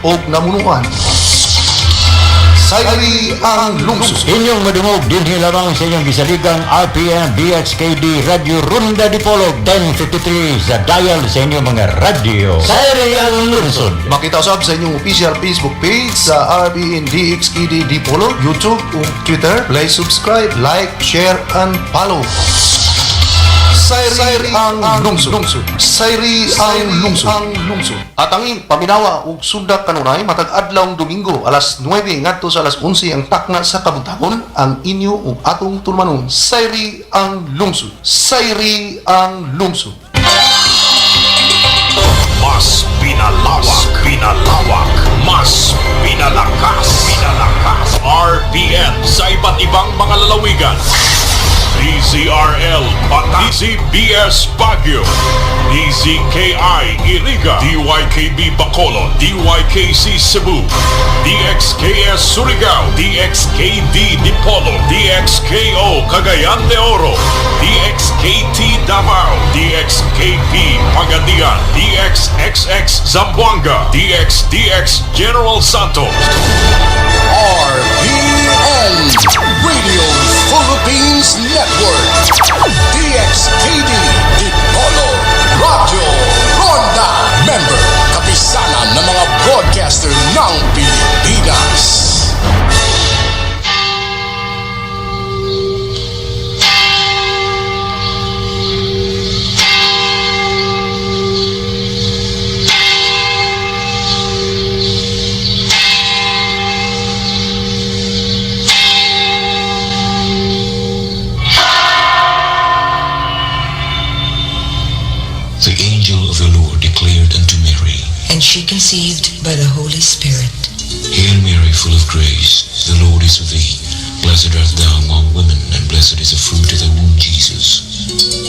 og namunuan. Sayri ang lungsod. Inyong madungog din lamang sa inyong bisaligang RPN BHKD Radio Ronda Dipolog 1053 sa dial sa inyong mga radio. Sayri ang lungsod. Makita usab sa inyong official Facebook page sa RPN DXKD Dipolog, YouTube ug Twitter. Please subscribe, like, share, and follow. Sayri ang lungsod. Sayri ang lungsod. At ang paminawa ug sundak kanunay matag adlawng Domingo alas 9 ngadto sa alas 11 ang takna sa kabuntagon ang inyo ug atong tulmanon. Sayri ang lungsod. Sayri ang lungsod. Mas pinalawak, mas pinalakas. RPN sa iba't ibang mga lalawigan. DZRL Bataan, DZBS Baguio, DZKI Iriga, DYKB Bacolod, DYKC Cebu, DXKS Surigao, DXKD Dipolog, DXKO Cagayan de Oro, DXKT Davao, DXKP Pagadian, DXXX Zamboanga, DXDX General Santos. RPN Radio Philippines Network, DXKD Dipolo Radio Ronda, member kapisanan ng mga broadcaster ng Pilipinas. The angel of the Lord declared unto Mary, and she conceived by the Holy Spirit. Hail Mary, full of grace, the Lord is with thee. Blessed art thou among women, and blessed is the fruit of thy womb, Jesus.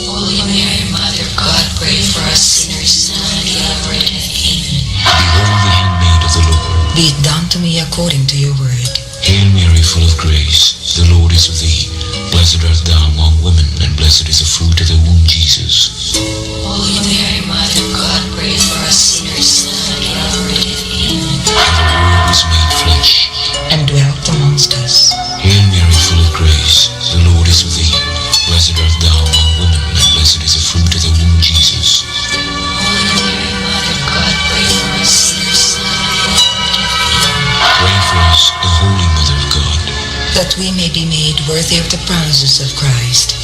Holy Mary, Mother of God, pray for us sinners, now and at the hour of death. Amen. Behold the handmaid of the Lord. Be it done to me according to your word. Hail Mary, full of grace, the Lord is with thee. Blessed art thou among women, and blessed is the fruit of thy womb, Jesus. Holy Mary, Mother of God, pray for us sinners, now and at the hour of death. Amen. And the Word was made flesh, and dwelt amongst us. Hail Mary, full of grace, the Lord is with thee. Blessed art thou among women, and blessed is the fruit of thy womb, Jesus. Holy Mary, Mother of God, pray for us sinners, now and at the hour of death. Amen. Pray for us, O Holy Mother of God, that we may be made worthy of the promises of Christ.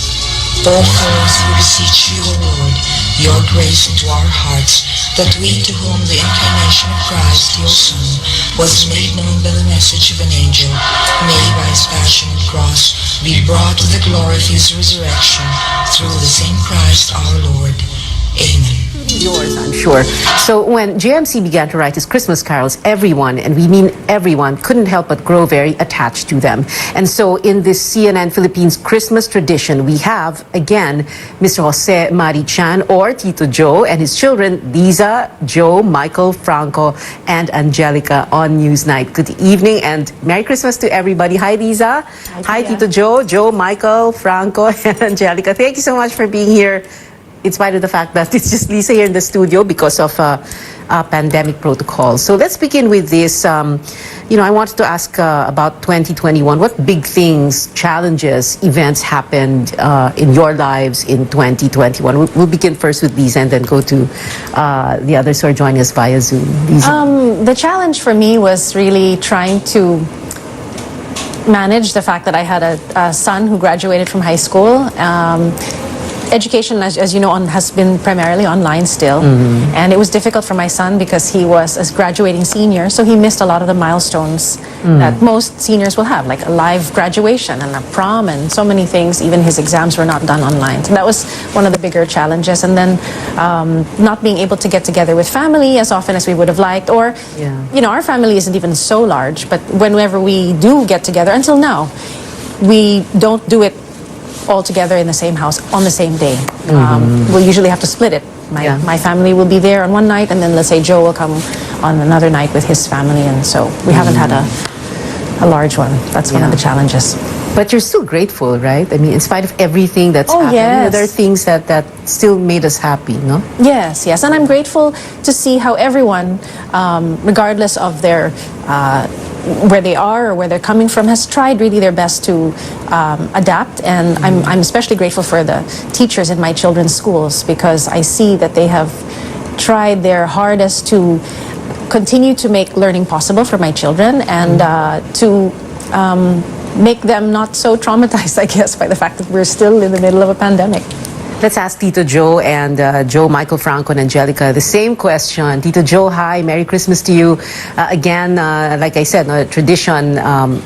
Pour forth, we beseech you, O Lord, your grace into our hearts, that we, to whom the incarnation of Christ, your Son, was made known by the message of an angel, may by his passion and cross be brought to the glory of his resurrection, through the same Christ our Lord. Amen. Yours, I'm sure. So when JMC began to write his Christmas carols, everyone, and we mean everyone, couldn't help but grow very attached to them. And so in this CNN Philippines Christmas tradition, we have, again, Mr. Jose Mari Chan, or Tito Joe, and his children, Liza, Joe, Michael, Franco, and Angelica on Newsnight. Good evening and Merry Christmas to everybody. Hi, Liza. Hi, Tito Joe, Joe, Michael, Franco, and Angelica. Thank you so much for being here, in spite of the fact that it's just Lisa here in the studio because of pandemic protocol. So let's begin with this. I wanted to ask about 2021. What big things, challenges, events happened in your lives in 2021? We'll begin first with Lisa and then go to the others who are joining us via Zoom. Lisa. The challenge for me was really trying to manage the fact that I had a son who graduated from high school. Education, as you know, has been primarily online still. And it was difficult for my son because he was a graduating senior, so he missed a lot of the milestones that most seniors will have, like a live graduation and a prom and so many things. Even his exams were not done online. So that was one of the bigger challenges. And then not being able to get together with family as often as we would have liked, or, our family isn't even so large, but whenever we do get together, until now, we don't do it all together in the same house on the same day. We'll usually have to split it. My family will be there on one night, and then let's say Joe will come on another night with his family, and so we haven't had a large one. That's one of the challenges. But you're still grateful, right? I mean, in spite of everything that's Oh, happened, yes. there are things that still made us happy, no? Yes, yes, and I'm grateful to see how everyone, regardless of their where they are or where they're coming from, has tried really their best to adapt. And I'm especially grateful for the teachers in my children's schools, because I see that they have tried their hardest to continue to make learning possible for my children and to make them not so traumatized, I guess, by the fact that we're still in the middle of a pandemic. Let's ask Tito Joe and Joe, Michael, Franco, and Angelica the same question. Tito Joe, hi, Merry Christmas to you. Again, like I said, tradition,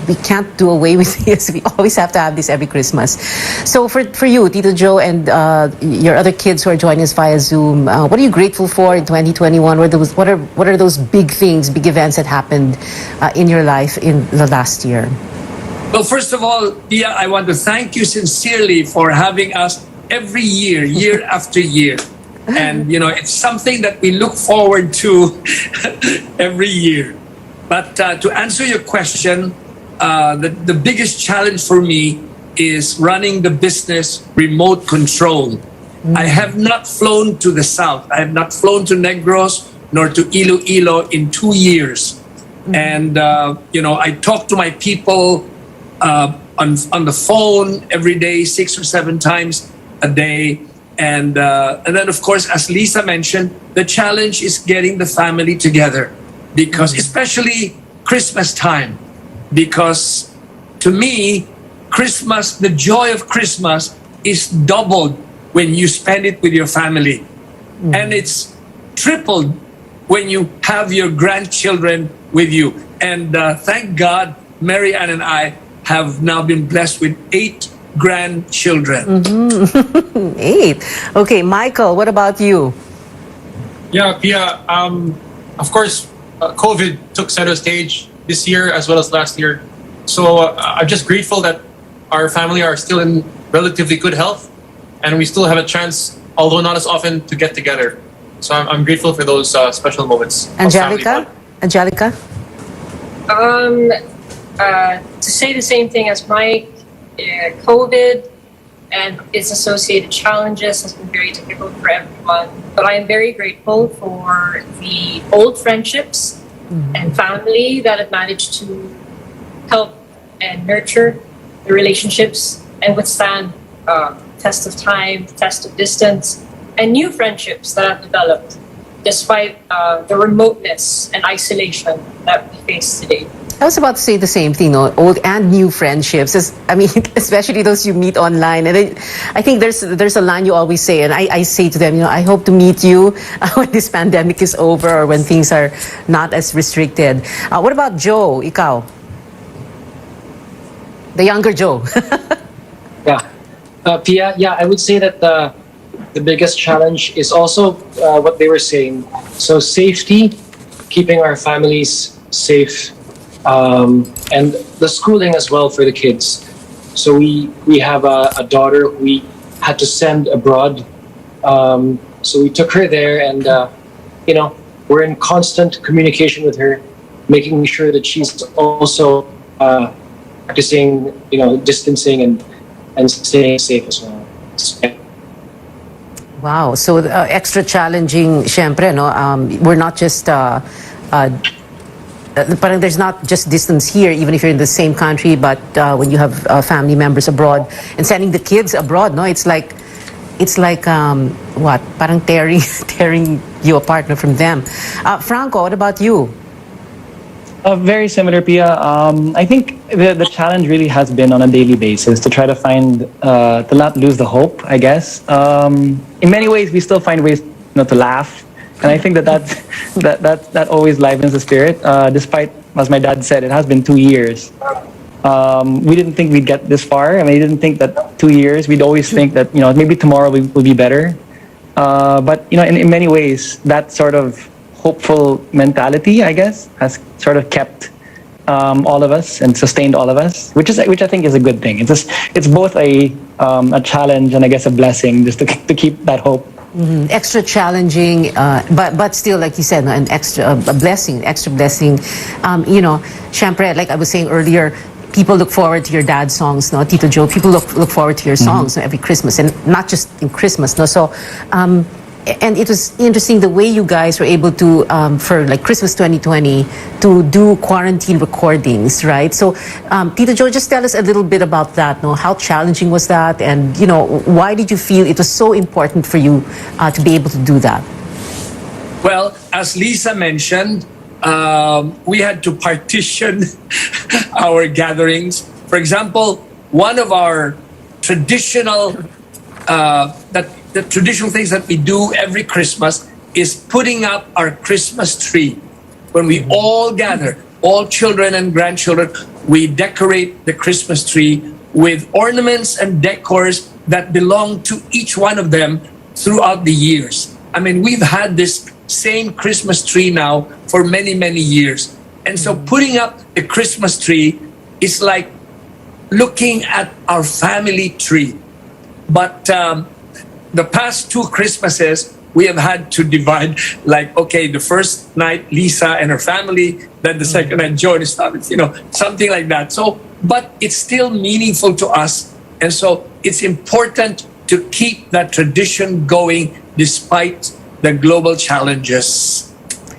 we can't do away with this. We always have to have this every Christmas. So for you, Tito Joe, and your other kids who are joining us via Zoom, what are you grateful for in 2021? What are those big things, big events that happened in your life in the last year? Well, first of all, Pia, I want to thank you sincerely for having us every year, year after year. And, it's something that we look forward to every year. But to answer your question, the biggest challenge for me is running the business remote control. I have not flown to the south. I have not flown to Negros nor to Iloilo in 2 years. And, I talk to my people on the phone every day, 6 or 7 times a day. And then, of course, as Lisa mentioned, the challenge is getting the family together, because especially Christmas time, because to me, Christmas, the joy of Christmas is doubled when you spend it with your family. And it's tripled when you have your grandchildren with you. And thank God, Mary Ann and I have now been blessed with 8 grandchildren. 8. Okay, Michael, what about you? Yeah, Pia, of course, COVID took center stage this year as well as last year. So I'm just grateful that our family are still in relatively good health, and we still have a chance, although not as often, to get together. So I'm grateful for those special moments. Angelica? Angelica? To say the same thing as Mike, COVID and its associated challenges has been very difficult for everyone. But I am very grateful for the old friendships and family that have managed to help and nurture the relationships and withstand test of time, test of distance, and new friendships that have developed despite the remoteness and isolation that we face today. I was about to say the same thing, no? Old and new friendships. Especially those you meet online. And I think there's a line you always say, and I say to them, I hope to meet you when this pandemic is over or when things are not as restricted. What about Joe? Ikaw? The younger Joe. Pia, I would say that the biggest challenge is also what they were saying. So safety, keeping our families safe, and the schooling as well for the kids. So we have a daughter we had to send abroad. So we took her there, and we're in constant communication with her, making sure that she's also practicing, distancing and staying safe as well. Wow. So extra challenging, syempre, no? We're not just parang there's not just distance here, even if you're in the same country, but when you have family members abroad and sending the kids abroad, no, it's like what? Parang tearing you apart from them. Franco, what about you? Very similar, Pia. I think the challenge really has been on a daily basis to try to find, to not lose the hope, I guess. In many ways, we still find ways to laugh. And I think that always livens the spirit. Despite, as my dad said, it has been 2 years. We didn't think we'd get this far. I mean, we didn't think that 2 years. We'd always think that maybe tomorrow will be better. But in many ways, that sort of hopeful mentality, I guess, has sort of kept all of us and sustained all of us, which I think is a good thing. It's both a challenge and I guess a blessing, just to keep that hope. Mm-hmm. Extra challenging, but still, like you said, a blessing. Syempre, like I was saying earlier, people look forward to your dad's songs, no, Tito Joe. People look forward to your songs no, every Christmas, and not just in Christmas, no. So, and it was interesting the way you guys were able to, for like Christmas 2020, to do quarantine recordings, right? So, Tito Joe, just tell us a little bit about that. No, how challenging was that, and you know, why did you feel it was so important for you to be able to do that? Well, as Lisa mentioned, we had to partition our gatherings. For example, one of our traditional the traditional things that we do every Christmas is putting up our Christmas tree. When we all gather, all children and grandchildren, we decorate the Christmas tree with ornaments and decors that belong to each one of them throughout the years. I mean, we've had this same Christmas tree now for many, many years. And so putting up the Christmas tree is like looking at our family tree. But the past 2 Christmases, we have had to divide, like, okay, the first night, Lisa and her family, then the second night, Joe and his family, you know, something like that. So, but it's still meaningful to us. And so it's important to keep that tradition going despite the global challenges.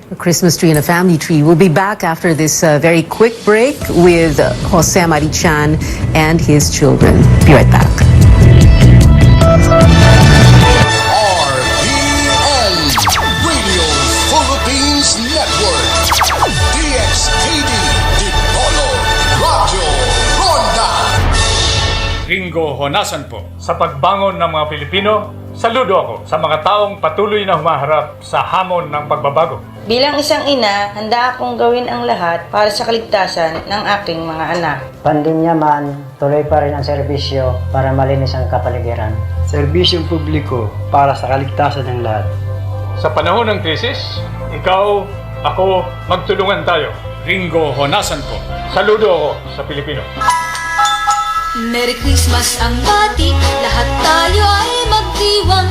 A Christmas tree and a family tree. We'll be back after this very quick break with Jose Marichan and his children. Be right back. RPN Radio Philippines Network. DXKD Dipolo Radio Ronda. Ringo Honasan po. Sa pagbangon ng mga Pilipino, saludo ako sa mga taong patuloy na humaharap sa hamon ng pagbabago. Bilang isang ina, handa akong gawin ang lahat para sa kaligtasan ng aking mga anak. Pandemya man, tuloy pa rin ang serbisyo para malinis ang kapaligiran. Serbisyong publiko para sa kaligtasan ng lahat. Sa panahon ng krisis, ikaw, ako, magtulungan tayo. Ringo Honasan po. Saludo ako sa Pilipino. Merry Christmas ang bati, lahat tayo ay magdiwang.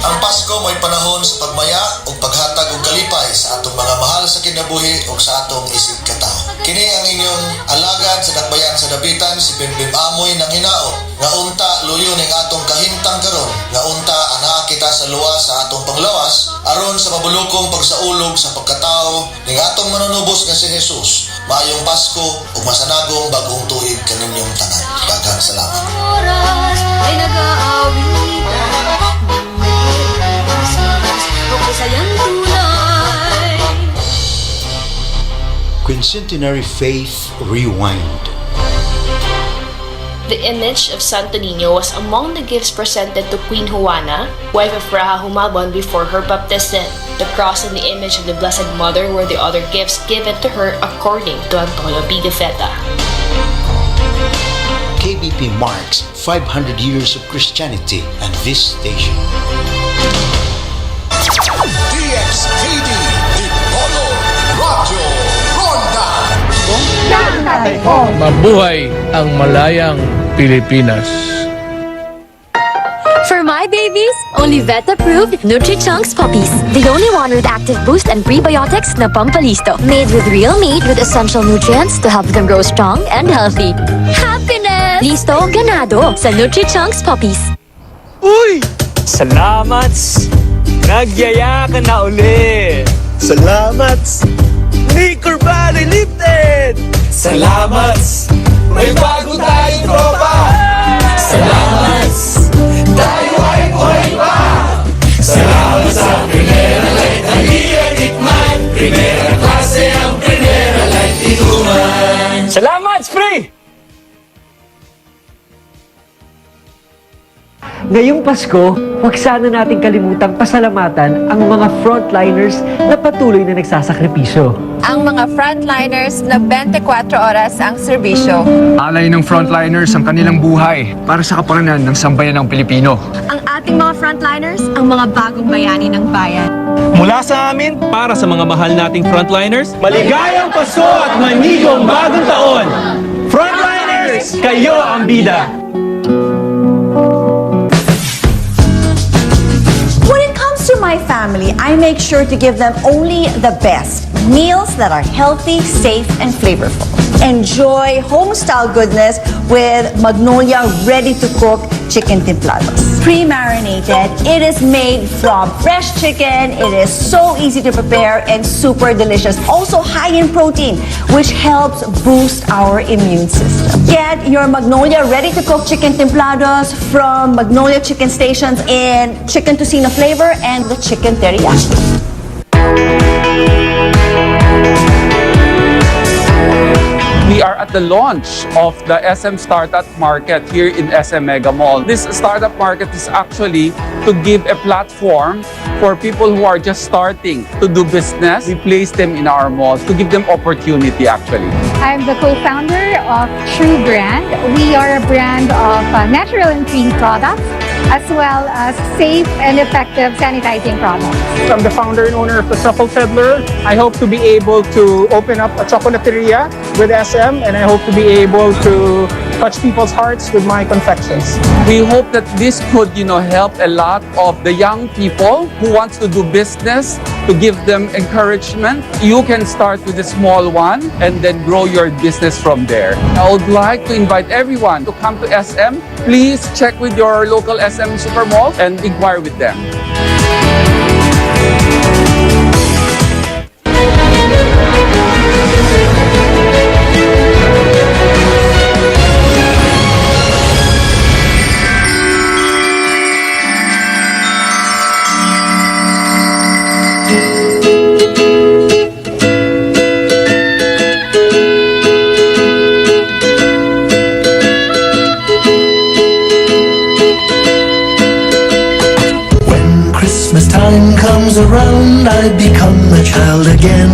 Ang Pasko mo'y panahon sa pagmaya o paghatag og kalipay sa atong mga mahal sa kinabuhi o sa atong isig katao. Kini ang inyong alagad sa dakbayan sa dapitan si Bimbim Amoy ng hinaot. Nga unta luyo ning atong kahimtang karon. Nga unta anaa kita sa luwas sa atong panglawas aron sa mabulokong pagsaulog sa pagkatao ning atong manunubos nga si Jesus. Maayong Pasko ug masanagong bagong tuig kaninyong tanan. Daghang salamat. Oras ay nag-aawitan ng Merry Christmas o kasayang tunay. Quincentenary Faith Rewind. The image of Santo Niño was among the gifts presented to Queen Juana, wife of Raja Humabon, before her baptism. The cross and the image of the Blessed Mother were the other gifts given to her according to Antonio Pigafetta. KBP marks 500 years of Christianity and this station. DXKD Dipolo Radio Ronda. Mabuhay ang malayang Pilipinas. For my babies, only vet-approved Nutri-Chunks puppies. The only one with active boost and prebiotics na Pampalisto. Made with real meat with essential nutrients to help them grow strong and healthy. Happiness! Listo, ganado sa Nutri-Chunks puppies. Uy! Salamat! Nagyaya ka na ulit! Salamat! Sneaker Valley lifted! Salamat! May bago tayong tropa! Salamat! Tayo ay buhay pa! Salamat sa Primera Light na iyanikman! Primera klase ang Primera Light inuman! Salamat, Spray! Ngayong Pasko, huwag sana nating kalimutang pasalamatan ang mga frontliners na patuloy na nagsasakripisyo. Ang mga frontliners na 24 oras ang serbisyo. Alay ng frontliners ang kanilang buhay para sa kapakanan ng sambayan ng Pilipino. Ang ating mga frontliners, ang mga bagong bayani ng bayan. Mula sa amin, para sa mga mahal nating frontliners, maligayang Pasko at manigong bagong taon! Frontliners, kayo ang bida! When it comes to my family, I make sure to give them only the best. Meals that are healthy, safe, and flavorful. Enjoy home-style goodness with Magnolia ready-to-cook chicken templados. Pre-marinated, it is made from fresh chicken. It is so easy to prepare and super delicious. Also high in protein, which helps boost our immune system. Get your Magnolia ready-to-cook chicken templados from Magnolia Chicken Stations in chicken tocino flavor and the chicken teriyaki. We are at the launch of the SM Startup Market here in SM Mega Mall. This Startup Market is actually to give a platform for people who are just starting to do business. We place them in our malls to give them opportunity actually. I'm the co-founder of True Brand. We are a brand of natural and clean products as well as safe and effective sanitizing products. I'm the founder and owner of the Choco Peddler. I hope to be able to open up a chocolateria with SM, and I hope to be able to touch people's hearts with my confections. We hope that this could, help a lot of the young people who wants to do business, to give them encouragement. You can start with a small one and then grow your business from there. I would like to invite everyone to come to SM. Please check with your local SM Supermall and inquire with them. Time comes around, I become a child again.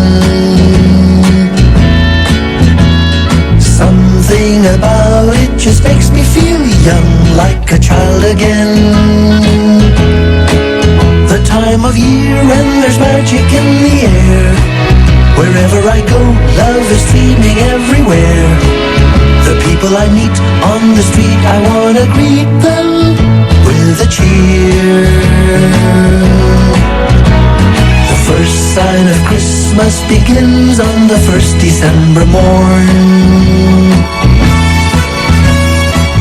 Something about it just makes me feel young, like a child again. The time of year when there's magic in the air. Wherever I go, love is streaming everywhere. The people I meet on the street, I wanna greet them with a cheer. The first sign of Christmas begins on the first December morn.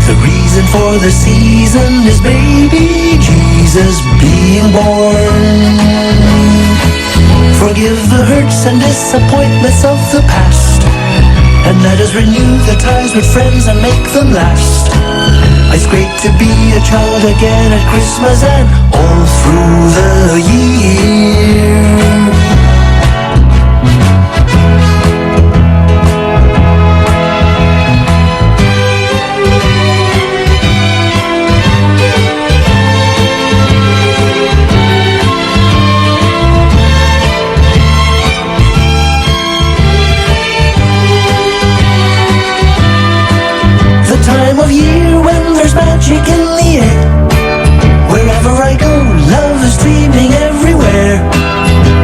The reason for the season is baby Jesus being born. Forgive the hurts and disappointments of the past, and let us renew the ties with friends and make them last. It's great to be a child again at Christmas and all through the year. The time of year when there's magic in the air. Wherever I go, love is streaming everywhere.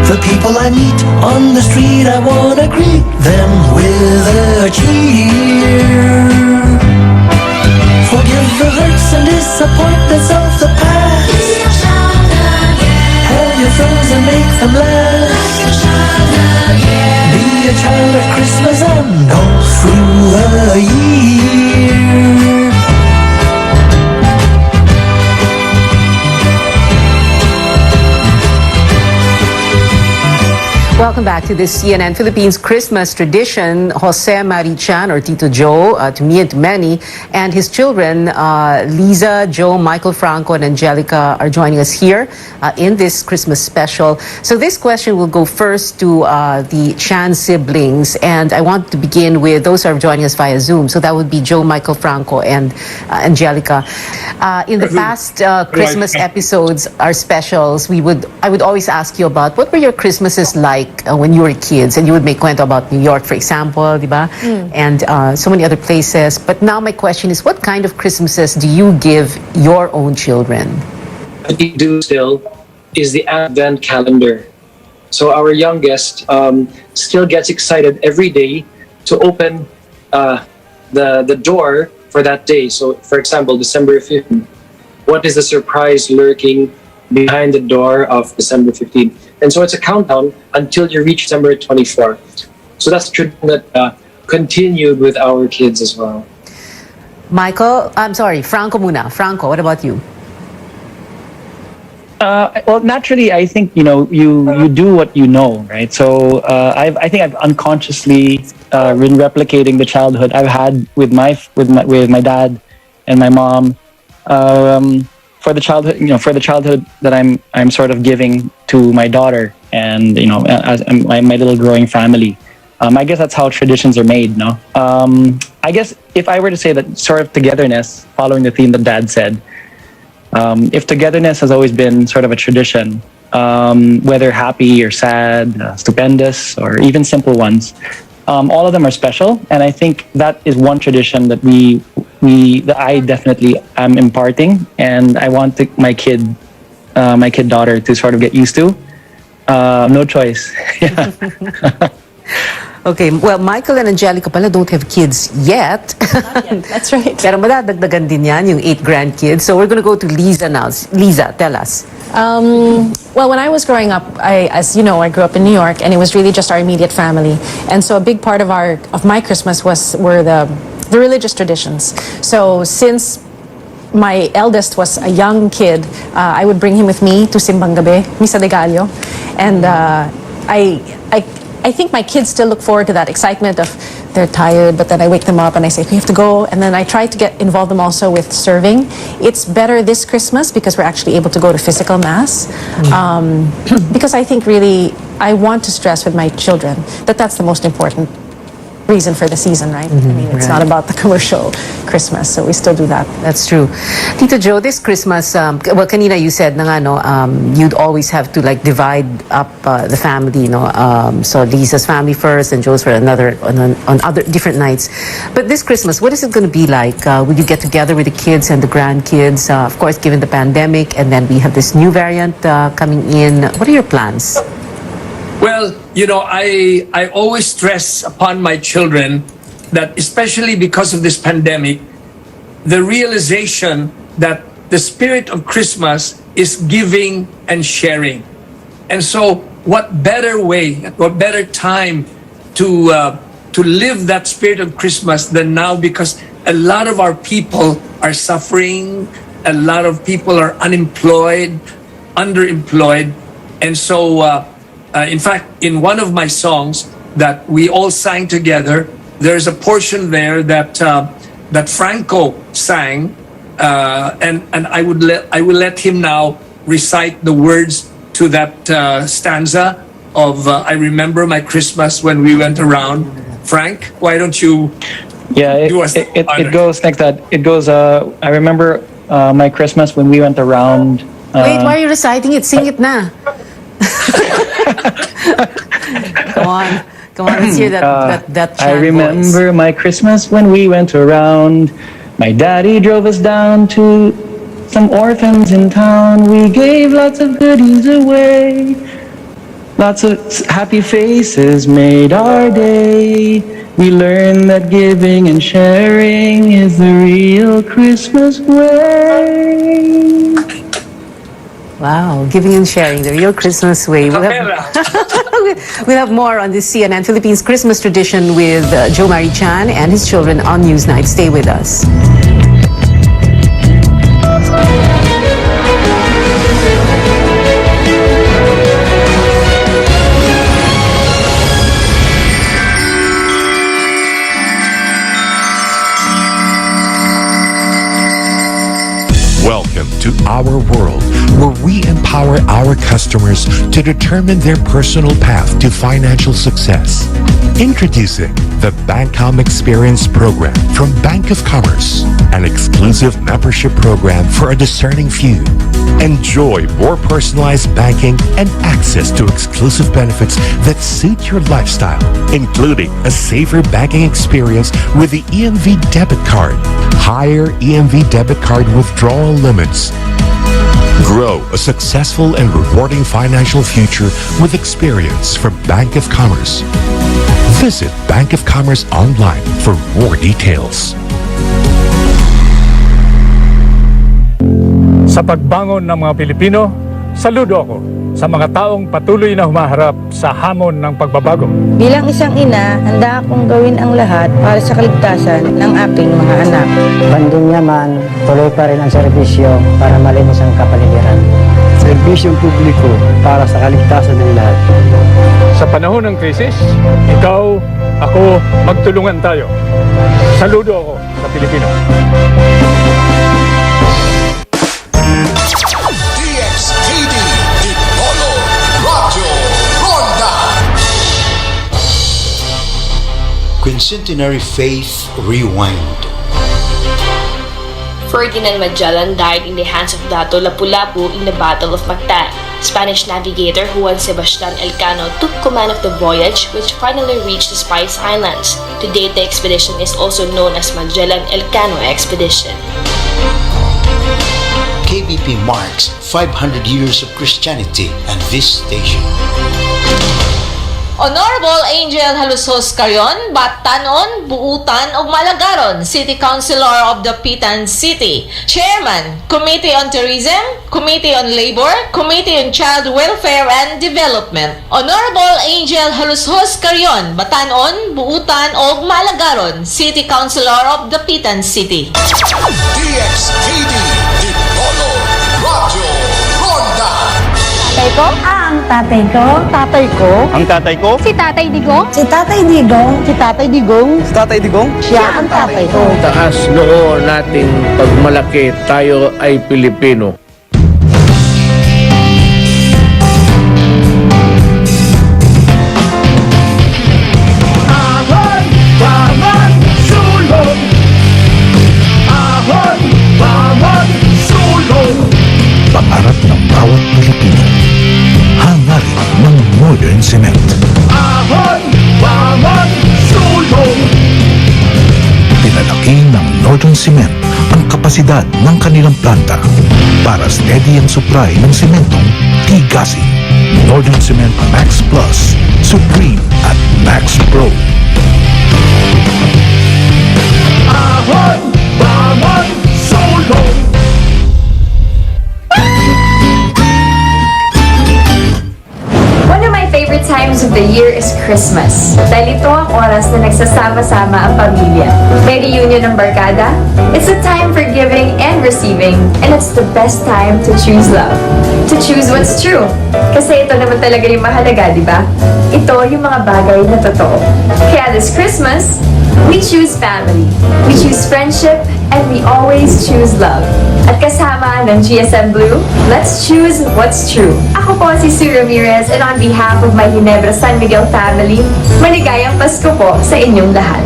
The people I meet on the street, I wanna greet them with a cheer. Forgive the hurts and disappointments of the past. Have your friends and make them laugh. Be a child at Christmas and all through the year. Welcome back to this CNN Philippines Christmas tradition. Jose Marichan, or Tito Joe, to me and to many, and his children, Liza, Joe, Michael Franco, and Angelica, are joining us here in this Christmas special. So this question will go first to the Chan siblings, and I want to begin with those who are joining us via Zoom. So that would be Joe, Michael Franco, and Angelica. In the past Christmas episodes, our specials, I would always ask you about what were your Christmases like when you were kids, and you would make kwento about New York, for example, diba? And so many other places. But now my question is, what kind of Christmases do you give your own children? What we do still is the Advent calendar. So our youngest still gets excited every day to open the door for that day. So for example, December 15th, what is the surprise lurking behind the door of December 15th? And so it's a countdown until you reach December 24th. So that's the tradition that continued with our kids as well. Michael, I'm sorry, Franco muna. Franco, what about you? Well, naturally, I think you do what you know, right? So I think I've unconsciously been replicating the childhood I've had with my dad and my mom. For the childhood that I'm sort of giving to my daughter, and as my little growing family. I guess that's how traditions are made, no? I guess if I were to say that sort of togetherness, following the theme that Dad said, if togetherness has always been sort of a tradition, whether happy or sad, stupendous, or even simple ones, all of them are special. And I think that is one tradition that that I definitely am imparting, and I want my kid daughter to sort of get used to. No choice. Yeah. Okay, well, Michael and Angelica pala don't have kids yet. That's right. Pero madadagdagan din yan, yung 8 grandkids. So we're gonna go to Liza now. Liza, tell us. Well, when I was growing up, as you know, I grew up in New York, and it was really just our immediate family. And so a big part of my Christmas were the religious traditions. So since my eldest was a young kid, I would bring him with me to Simbang Gabi, Misa de Gallo, and I think my kids still look forward to that excitement of they're tired, but then I wake them up and I say, we have to go. And then I try to involve them also with serving. It's better this Christmas because we're actually able to go to physical mass. Because I think really, I want to stress with my children that that's the most important reason for the season, right? I mean, it's not about the commercial Christmas, so we still do that. That's true. Tito Joe, this Christmas, well, kanina you said na nga, no, you'd always have to like divide up the family, no? So Lisa's family first and Joe's for another on other different nights. But this Christmas, what is it going to be like? Will you get together with the kids and the grandkids? Of course, given the pandemic, and then we have this new variant coming in. What are your plans? Well, I always stress upon my children that, especially because of this pandemic, the realization that the spirit of Christmas is giving and sharing. And so what better way, what better time to live that spirit of Christmas than now, because a lot of our people are suffering, a lot of people are unemployed, underemployed, and so in fact, in one of my songs that we all sang together, there's a portion there that Franco sang, and I will let him now recite the words to that stanza of "I remember my Christmas when we went around." Frank, why don't you? Yeah, it goes like that. It goes. I remember my Christmas when we went around. Wait, why are you reciting it? Sing it na. Come on, let's hear that chant. I remember my Christmas when we went around. My daddy drove us down to some orphans in town. We gave lots of goodies away. Lots of happy faces made our day. We learned that giving and sharing is the real Christmas way. Wow, giving and sharing, the real Christmas way. We'll have more on this CNN Philippines Christmas tradition with Joe Marie Chan and his children on Newsnight. Stay with us. Welcome to our world, where we empower our customers to determine their personal path to financial success. Introducing the Bancom Experience Program from Bank of Commerce, an exclusive membership program for a discerning few. Enjoy more personalized banking and access to exclusive benefits that suit your lifestyle, including a safer banking experience with the EMV debit card, higher EMV debit card withdrawal limits. Grow a successful and rewarding financial future with experience from Bank of Commerce. Visit Bank of Commerce online for more details. Sa pagbangon ng mga Pilipino, Saludo ako sa mga taong patuloy na humaharap sa hamon ng pagbabago. Bilang isang ina, handa akong gawin ang lahat para sa kaligtasan ng aking mga anak. Pandemya man, tuloy pa rin ang serbisyo para malinis ang kapaligiran. Serbisyong publiko para sa kaligtasan ng lahat. Sa panahon ng krisis, ikaw, ako, magtulungan tayo. Saludo ako sa Pilipino. DXKD, Dipolo, Radyo Ronda. Quincentenary Faith Rewind. Ferdinand Magellan died in the hands of Dato Lapu-Lapu in the Battle of Mactan. Spanish navigator Juan Sebastian Elcano took command of the voyage, which finally reached the Spice Islands. To date, the expedition is also known as Magellan-Elcano Expedition. KBP marks 500 years of Christianity and this station. Honorable Angel Halusos Carion, Batanon, Buutan of Malagaron, City Councilor of the Pitan City, Chairman, Committee on Tourism, Committee on Labor, Committee on Child Welfare and Development. Honorable Angel Halusos Carion, Batanon, Buutan of Malagaron, City Councilor of the Pitan City. DXKD, Dipolo, Radyo Ronda. Tatay ko? Ang tatay ko? Tatay ko? Ang tatay ko? Si Tatay Digong? Si Tatay Digong. Si Tatay Digong, Si Tatay Digong? Siya ang tatay ko. Taas noo nating pagmalaki tayo ay Pilipino. Ahon, bawat sulong. Ahon, bawat sulong. Pangarap ng bawat Pilipino. Hangarin ng Northern Cement. Ahon, bawat sulong. Pinalaki ng Northern Cement ang kapasidad ng kanilang planta para steady ang supply ng sementong tigasin. Northern Cement Max Plus, Supreme at Max Pro. Ahon, bawat sulong. One of my favorite times of the year is Christmas. Dahil ito ang oras na nagsasama-sama ang pamilya. May reunion ng barkada. It's a time for giving and receiving, and it's the best time to choose love. To choose what's true. Kasi ito naman talaga yung mahalaga, di ba? Ito yung mga bagay na totoo. Kaya this Christmas, we choose family, we choose friendship, and we always choose love. At kasama ng GSM Blue, let's choose what's true. Ako po si Sue Ramirez, and on behalf of my Ginebra San Miguel family, maligayang Pasko po sa inyong lahat.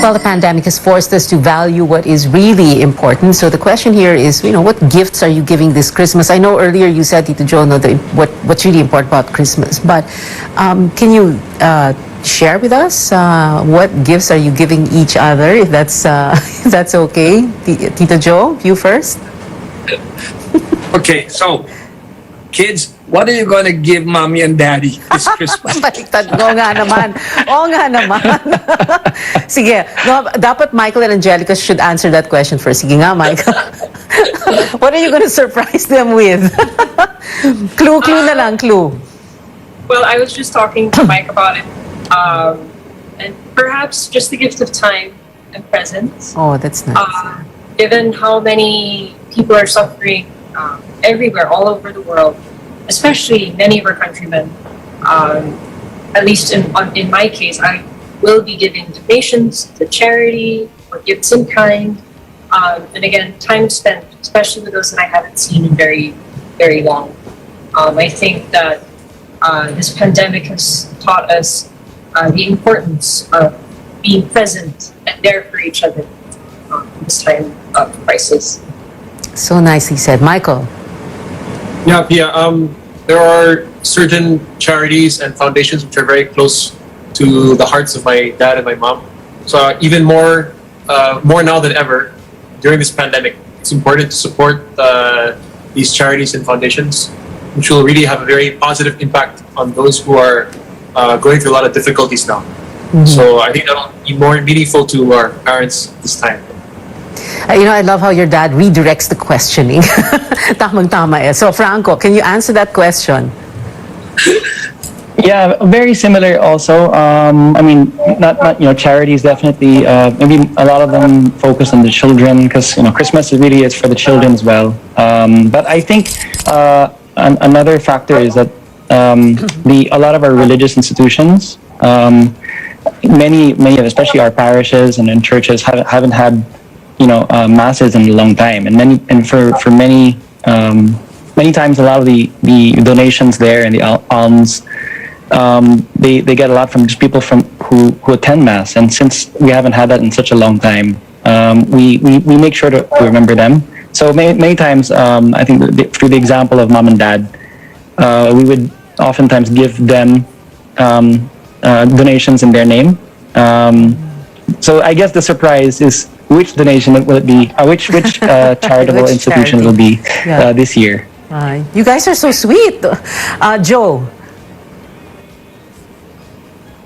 Well, the pandemic has forced us to value what is really important. So the question here is, what gifts are you giving this Christmas? I know earlier you said, Tito Jo, what's really important about Christmas. But can you share with us what gifts are you giving each other, if that's if that's okay? Tito Jo, you first. Okay, so, kids, what are you gonna give mommy and daddy this Christmas? Baliktad. Oo nga naman. Oo nga naman. Sige. No, dapat Michael and Angelica should answer that question first. Sige nga, Michael. What are you gonna surprise them with? Clue na lang, clue. Well, I was just talking to Mike about it. And perhaps just the gift of time and presence. Oh, that's nice. Given how many people are suffering everywhere, all over the world, especially many of our countrymen, at least in my case, I will be giving donations to charity or gifts in kind. And again, time spent, especially with those that I haven't seen in very, very long. I think that this pandemic has taught us the importance of being present and there for each other in this time of crisis. So nicely said. Michael. Yeah, Pia. There are certain charities and foundations which are very close to the hearts of my dad and my mom. So even more now than ever, during this pandemic, it's important to support these charities and foundations, which will really have a very positive impact on those who are going through a lot of difficulties now. So I think that'll be more meaningful to our parents this time. I love how your dad redirects the questioning. Tamang-tama eh. So, Franco, can you answer that question? Yeah, very similar also. I mean, not charities definitely. Maybe a lot of them focus on the children because Christmas really is for the children as well. But I think another factor is that a lot of our religious institutions, many of especially our parishes and in churches haven't had masses in a long time, and for many times a lot of the donations there and the alms. They get a lot from just people who attend mass, and since we haven't had that in such a long time, we make sure to remember them. So many times, I think through the example of mom and dad, we would oftentimes give them donations in their name. So I guess the surprise is which donation will it be? Which charitable institution will be this year? You guys are so sweet, Joe.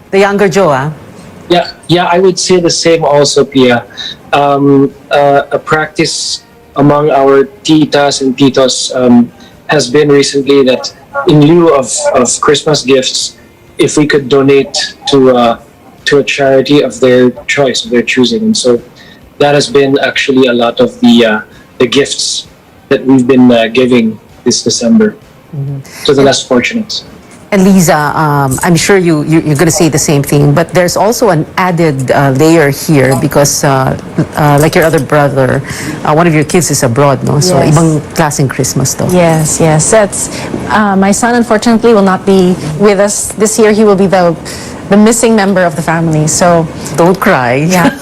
The younger Joe, Yeah, I would say the same also, Pia. A practice among our titas and titos has been recently that in lieu of Christmas gifts, if we could donate to a charity of their choice, of their choosing. And so that has been actually a lot of the gifts that we've been giving this December to the less fortunate. And Liza, I'm sure you're going to say the same thing, but there's also an added layer here because, like your other brother, one of your kids is abroad, no? So, Yes. ibang klaseng Christmas to. Yes. That's my son. Unfortunately, will not be with us this year. He will be the missing member of the family. So don't cry. Yeah.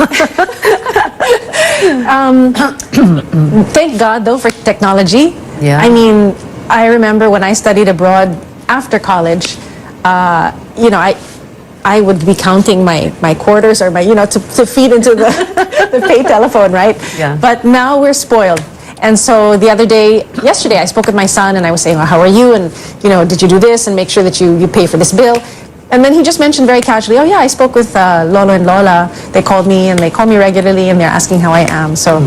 Thank God, though, for technology. Yeah. I mean, I remember when I studied abroad after college, I would be counting my quarters or my, to feed into the pay telephone, right? Yeah. But now we're spoiled. And so yesterday, I spoke with my son and I was saying, well, how are you? And, did you do this? And make sure that you pay for this bill. And then he just mentioned very casually, oh yeah, I spoke with Lolo and Lola. They called me and they call me regularly and they're asking how I am. So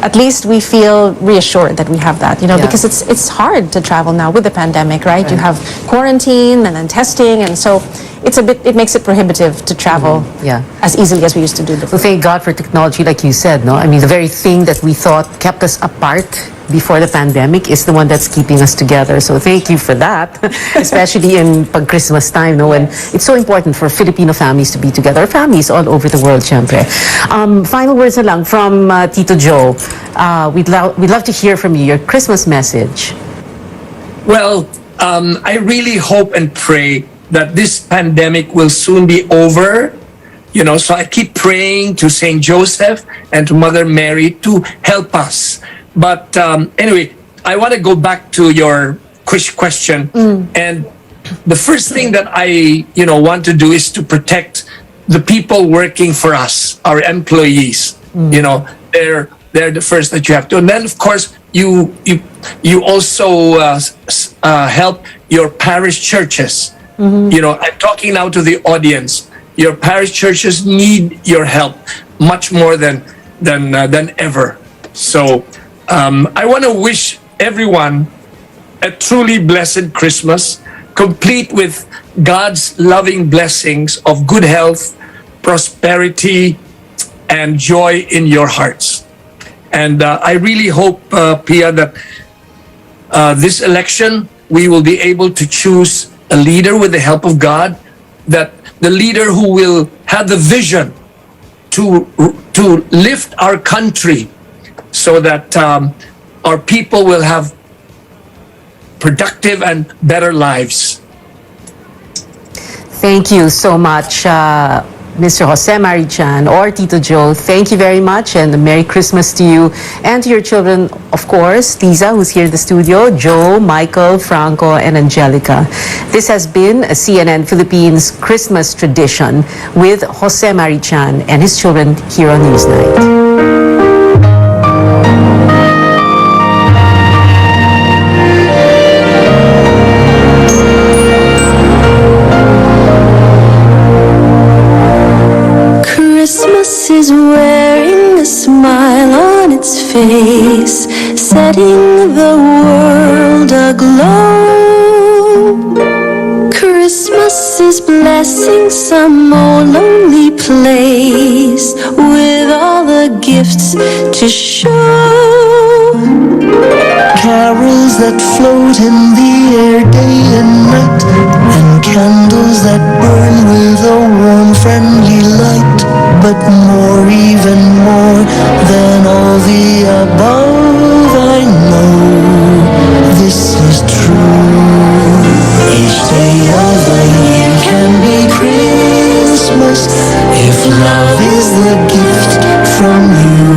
at least we feel reassured that we have that, because it's hard to travel now with the pandemic, right? You have quarantine and then testing, and so it makes it prohibitive to travel as easily as we used to do before. So thank God for technology, like you said, no? I mean, the very thing that we thought kept us apart before the pandemic is the one that's keeping us together. So thank you for that, especially in pag-Christmas time, no? And it's so important for Filipino families to be together, families all over the world, syempre. Final words na lang from Tito Joe. We'd love to hear from you, your Christmas message. Well, I really hope and pray that this pandemic will soon be over. So I keep praying to Saint Joseph and to Mother Mary to help us. But anyway, I want to go back to your question. And the first thing that I want to do is to protect the people working for us, our employees. They're the first that you have to. And then, of course, you also help your parish churches. I'm talking now to the audience. Your parish churches need your help much more than ever. So I want to wish everyone a truly blessed Christmas, complete with God's loving blessings of good health, prosperity, and joy in your hearts. And I really hope, Pia, that this election we will be able to choose a leader with the help of God, that the leader who will have the vision to lift our country so that our people will have productive and better lives. Thank you so much, Mr. Jose Marichan or Tito Joe. Thank you very much, and a Merry Christmas to you and to your children, of course, Liza, who's here in the studio, Joe, Michael, Franco, and Angelica. This has been a CNN Philippines Christmas tradition with Jose Marichan and his children here on Newsnight. setting the world aglow. Christmas is blessing some old lonely place with all the gifts to show. Carols that float in the air day and night, and candles that burn with a warm friendly light. But more, even more than all the above, I know this is true. Each day of the year can be Christmas if love is the gift from you.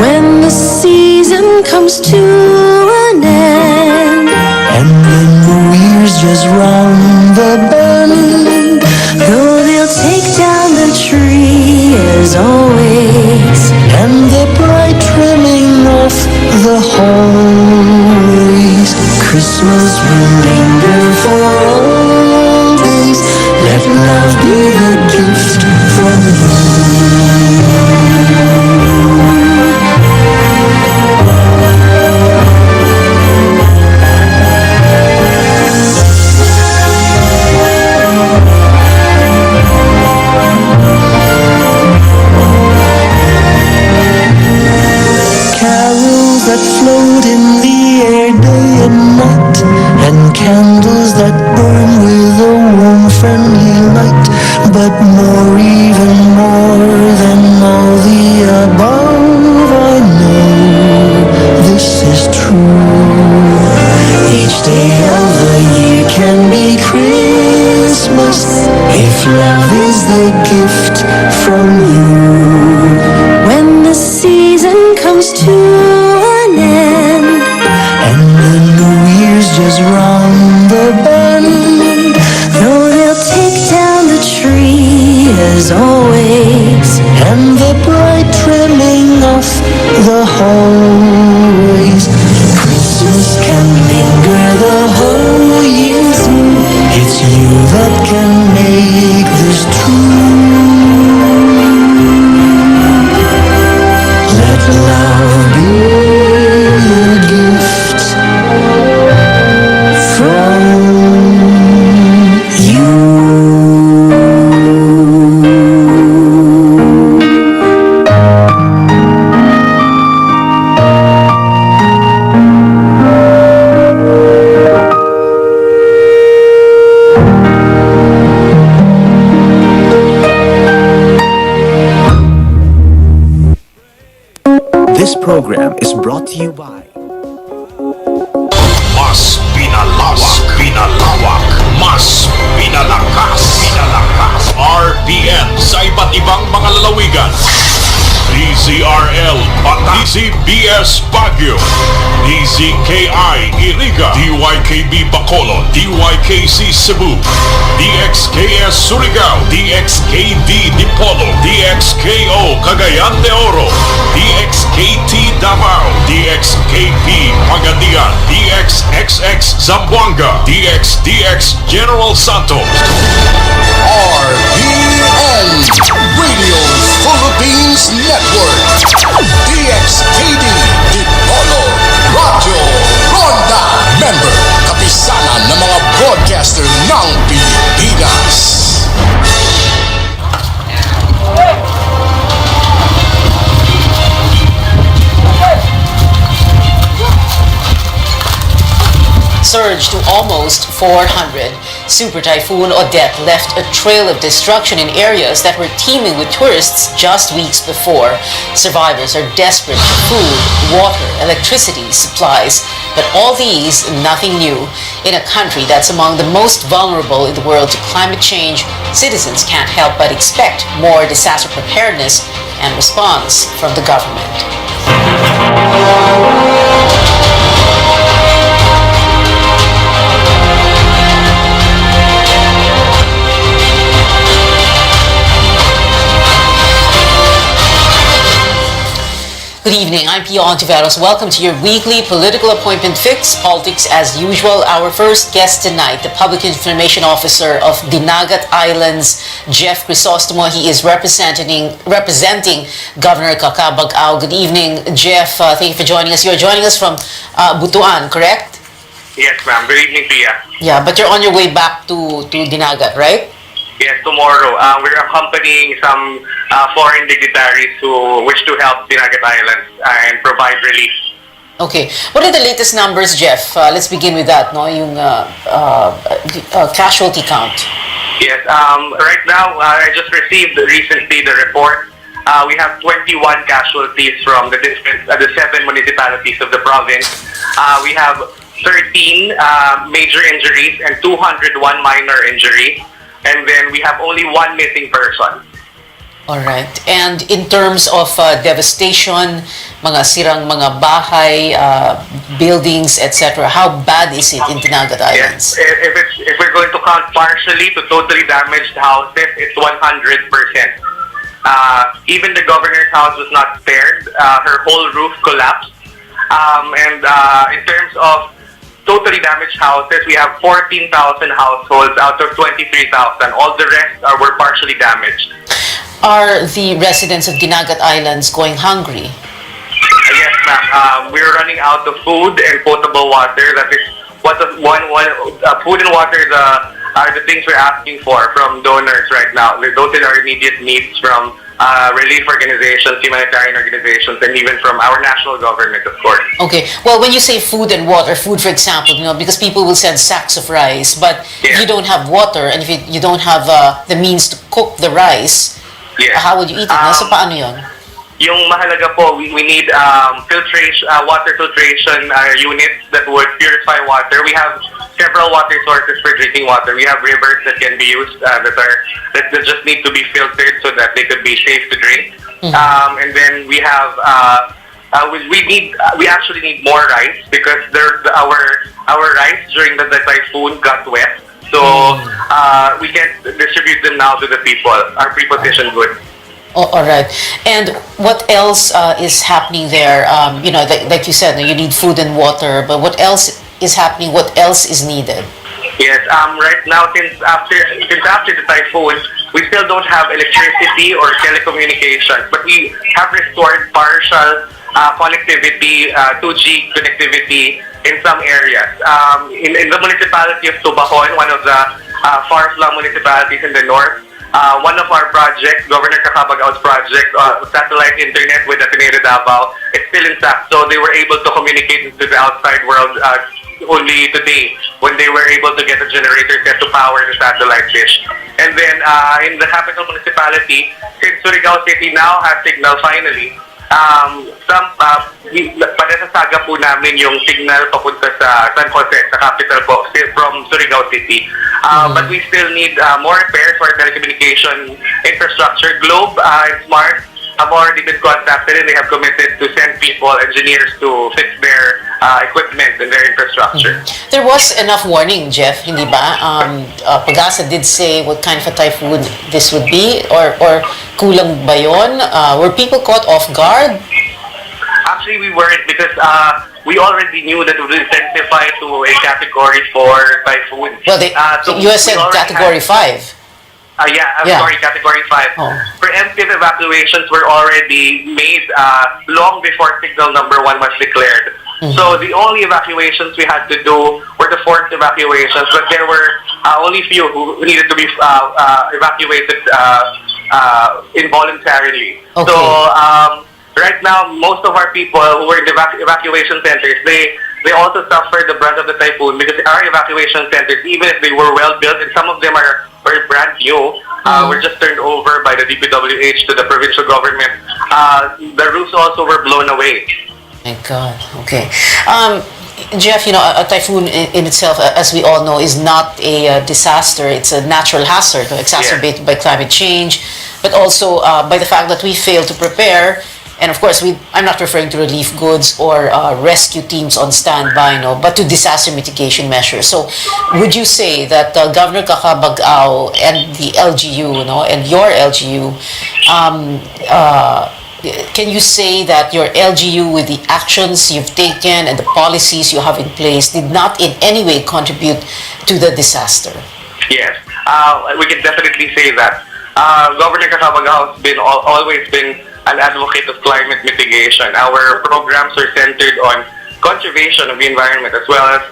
When the season comes to an end and the new year's just round the bend, though they'll take down the tree as always, and the bright trimming off the hallways, Christmas will linger for always. Let love be the gift from you. Carols that float in the air day and night, and candles that burn with a warm friendly light. But more, even more than all the above, I know this is true. Each day of the year can be Christmas if love is the gift from you. When the season comes to an end and the new year's just round the bend, though they'll take down the tree as always, and the bright trimming off the hallways, Christmas can linger the whole year through. It's you that can make this true. Let love be a gift from you. This program is brought to you by Mas pinalawak, mas pinalakas, RPN sa iba't ibang mga lalawigan. DZRL Bataan, DZBS Baguio, DZKI Iriga, DYKB Bacolod, DYKC Cebu, DXKS Surigao, DXKD Dipolo, DXKO Cagayan de Oro, DXKT Davao, DXKP Pagadian, DXXX Zamboanga, DXDX General Santos. RPN Radio Philippines Network, DXKD Dipolo Radio Ronda, member kapisanan ng mga broadcaster ng Pilipinas. Surged to almost 400. Super Typhoon Odette left a trail of destruction in areas that were teeming with tourists just weeks before. Survivors are desperate for food, water, electricity, supplies, but all these, nothing new. In a country that's among the most vulnerable in the world to climate change, citizens can't help but expect more disaster preparedness and response from the government. Good evening, I'm Pio Ontiveros. Welcome to your weekly political appointment fix, politics as usual. Our first guest tonight, the Public Information Officer of Dinagat Islands, Jeff Crisostomo. He is representing Governor Kakabag-Ao. Good evening, Jeff. Thank you for joining us. You're joining us from Butuan, correct? Yes, ma'am. Good evening, Pia. Yeah, but you're on your way back to Dinagat, right? Yes, tomorrow. We're accompanying some foreign dignitaries who wish to help Dinagat Islands and provide relief. Okay. What are the latest numbers, Jeff? Let's begin with that, no? Yung casualty count. Yes. Right now, I just received recently the report. We have 21 casualties from the 7 municipalities of the province. We have 13 major injuries and 201 minor injuries. And then we have only 1 missing person. All right. And in terms of devastation, mga sirang mga bahay, buildings, etc., how bad is it in Dinagat Islands? Yes. If we're going to count partially to totally damaged houses, it's 100%. Even the governor's house was not spared. Her whole roof collapsed. And in terms of totally damaged houses, we have 14,000 households out of 23,000. All the rest were partially damaged. Are the residents of Dinagat Islands going hungry? Yes, ma'am. We're running out of food and potable water. That is food and water are the things we're asking for from donors right now. Those are our immediate needs from relief organizations, humanitarian organizations, and even from our national government, of course. Okay. Well, when you say food and water, food, for example, because people will send sacks of rice, but if you don't have water and if you don't have the means to cook the rice, how would you eat it? So, paano yun? Yung mahalaga po, we need filtration, water filtration units that would purify water. We have several water sources for drinking water. We have rivers that can be used that just need to be filtered so that they could be safe to drink. And then we have we actually need more rice because our rice during the typhoon got wet. So we can't distribute them now to the people, our prepositioned goods. Oh, all right. And what else is happening there? Like you said, you need food and water, but what else is happening? What else is needed? Yes, right now, since after the typhoon, we still don't have electricity or telecommunications, but we have restored partial connectivity, 2G connectivity in some areas. In the municipality of Tubahon, one of the far-flung municipalities in the north, one of our projects, Governor Kakabag-Ao's project, satellite internet with Ateneo Davao, is still intact. So they were able to communicate to the outside world only today when they were able to get a generator set to power the satellite dish. And then in the capital municipality, since Surigao City now has signal finally, panasasaga po namin yung signal papunta sa San Jose, sa capital po, from Surigao City. But we still need more repairs for telecommunication infrastructure. Globe and Smart have already been contacted and they have committed to send people, engineers, to fix their equipment and their infrastructure. There was enough warning, Jeff, hindi ba? Pag-asa did say what kind of a typhoon this would be, or kulang ba yun? Were people caught off guard? Actually, we weren't because we already knew that it would intensify to a Category 4 typhoon. Well, you said Category 5. Sorry, Category 5. Preemptive evacuations were already made long before signal number 1 was declared. So the only evacuations we had to do were the forced evacuations, but there were only few who needed to be evacuated involuntarily. Okay. So right now, most of our people who were in the evacuation centers, they also suffered the brunt of the typhoon because our evacuation centers, even if they were well built, and some of them are brand new, were just turned over by the DPWH to the provincial government. The roofs also were blown away. My God. Okay. Jeff, a typhoon in itself, as we all know, is not a disaster. It's a natural hazard exacerbated by climate change, but also by the fact that we fail to prepare. And of course, I'm not referring to relief goods or rescue teams on standby, but to disaster mitigation measures. So would you say that Governor Kakabag-Ao and the LGU, and your LGU, can you say that your LGU, with the actions you've taken and the policies you have in place, did not in any way contribute to the disaster? Yes, we can definitely say that. Governor Kakabagaw has always been an advocate of climate mitigation. Our programs are centered on conservation of the environment, as well as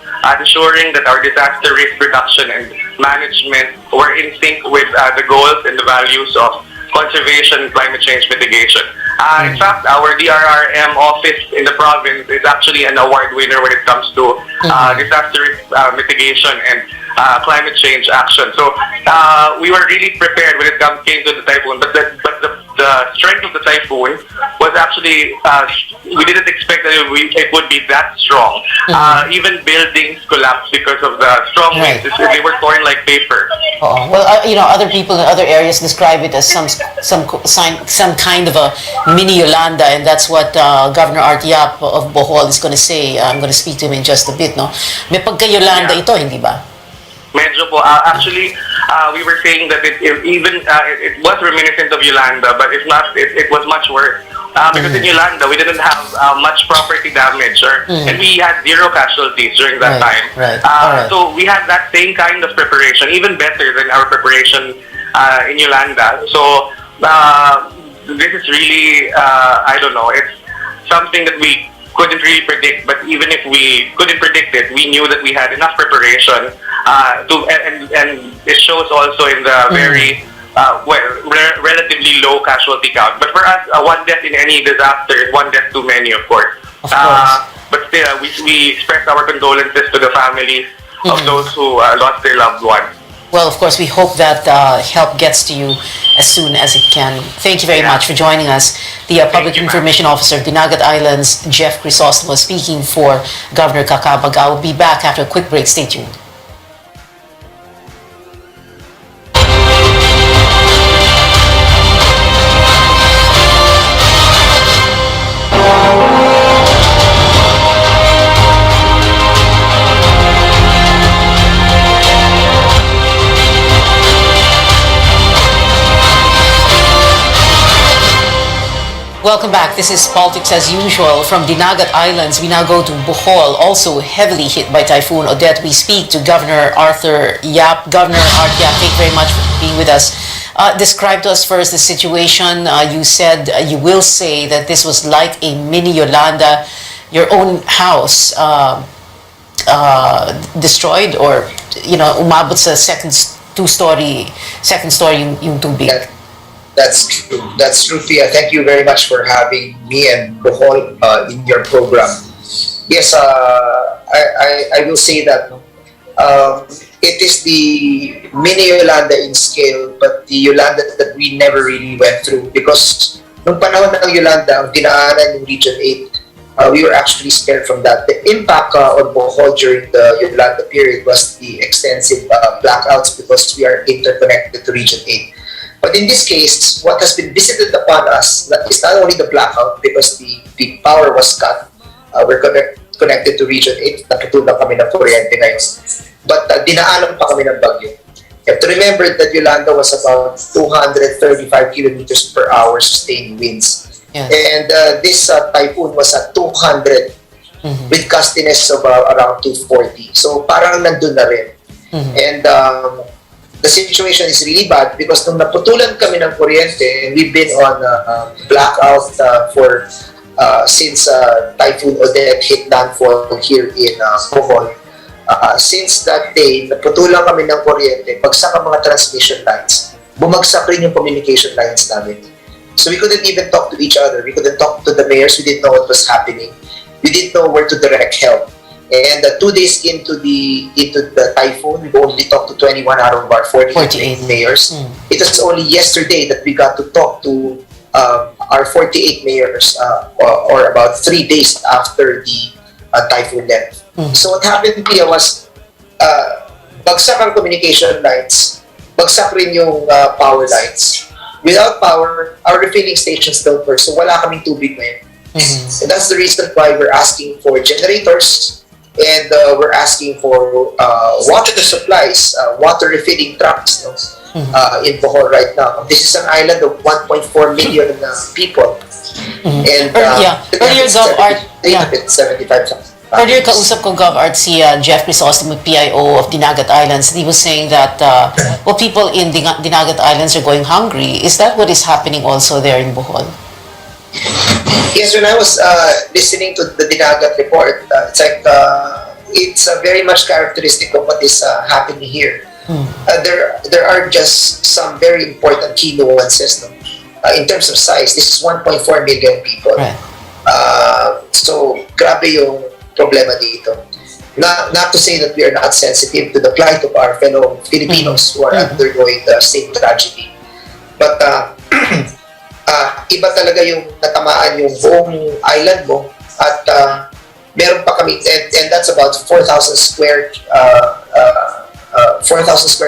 ensuring that our disaster risk reduction and management were in sync with the goals and the values of conservation and climate change mitigation. In fact, our DRRM office in the province is actually an award winner when it comes to disaster risk mitigation and climate change action. So we were really prepared when it came to the typhoon, but the strength of the typhoon was actually, we didn't expect that it would be that strong. Even buildings collapsed because of the strong winds. They were torn like paper. Well, other people in other areas describe it as some kind of a mini Yolanda, and that's what Governor Artiap of Bohol is going to say. I'm going to speak to him in just a bit. No, may pagka-Yolanda ito, hindi ba? Medyo po. Actually, we were saying that it was reminiscent of Yolanda, but if not, it was much worse. Because in Yolanda, we didn't have much property damage, and we had 0 casualties during that time. So we had that same kind of preparation, even better than our preparation in Yolanda. So this is really, I don't know, it's something that we couldn't really predict, but even if we couldn't predict it, we knew that we had enough preparation and it shows also in the very relatively low casualty count. But for us, one death in any disaster is one death too many, of course. But still, we express our condolences to the families of those who lost their loved ones. Well, of course, we hope that help gets to you as soon as it can. Thank you very much for joining us. The Public Information Officer of Dinagat Islands, Jeff Crisostomo, speaking for Governor Kakabagaw. We'll be back after a quick break. Stay tuned. Welcome back. This is Politics as Usual. From Dinagat Islands, we now go to Bohol, also heavily hit by Typhoon Odette. We speak to Governor Arthur Yap. Governor Art Yap, thank you very much for being with us. Describe to us first the situation. You said, you will say that this was like a mini Yolanda, your own house destroyed, or, umabot sa second story yung tubig. That's true. That's true, Thea. Thank you very much for having me and Bohol in your program. Yes, I will say that it is the mini Yolanda in scale, but the Yolanda that we never really went through, because nung panahon ng Yolanda, ang dinaanan ng Region 8, we were actually spared from that. The impact on Bohol during the Yolanda period was the extensive blackouts, because we are interconnected to Region 8. But in this case, what has been visited upon us is not only the blackout, because the power was cut. We're connected to Region 8, naputulan kami ng kuryente ngayon. But dinaanan pa kami ng bagyo. You have to remember that Yolanda was about 235 kilometers per hour sustained winds. And this typhoon was at 200 with gustiness of around 240. So parang nandun na rin. And the situation is really bad, because nung naputulan kami ng kuryente, we've been on blackout for since Typhoon Odette hit landfall here in Bohol. Since that day, naputulan kami ng kuryente, bagsak ang mga transmission lines, bumagsak rin yung communication lines namin. So we couldn't even talk to each other. We couldn't talk to the mayors. We didn't know what was happening. We didn't know where to direct help. And 2 days into the typhoon, we've only talked to 21 out of our 48 mayors. It was only yesterday that we got to talk to our 48 mayors, or about 3 days after the typhoon left. So what happened here was, bagsak ang communication lines, bagsak rin yung power lines. Without power, our refilling stations don't work, so wala kaming tubig ngayon. And that's the reason why we're asking for generators, and we're asking for water supplies, water refilling trucks. in Bohol right now. This is an island of 1.4 million people. And earlier Gov Art, 75,000. earlier kausap ko Gov Art si Jeff Crisostomo, PIO of Dinagat Islands. He was saying that people in Dinagat Islands are going hungry. Is that what is happening also there in Bohol? Yes, when I was listening to the Dinagat report, it's like it's very much characteristic of what is happening here. There are just some very important key nuances. No? In terms of size, this is 1.4 million people. Right. So, grabe yung problema dito. Not to say that we are not sensitive to the plight of our fellow Filipinos who are undergoing the same tragedy. But iba talaga yung natamaan yung buong island mo at meron pa kami, and that's about 4,000 square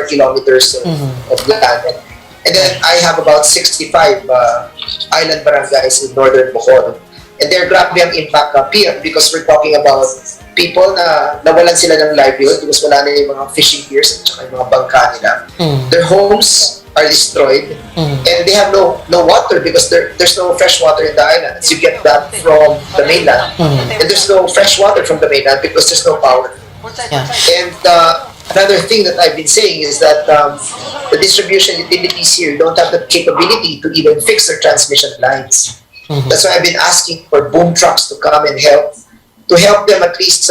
kilometers of land. And then I have about 65 island barangays in northern Bohol. And they're grabe ang impact because we're talking about people na nawalan sila ng livelihood because wala na yung mga fishing piers at saka yung mga bangka nila. Their homes are destroyed and they have no water because there's no fresh water in the islands. You get that from the mainland. And there's no fresh water from the mainland because there's no power. And another thing that I've been saying is that the distribution utilities here don't have the capability to even fix their transmission lines. That's why I've been asking for boom trucks to come and help them at least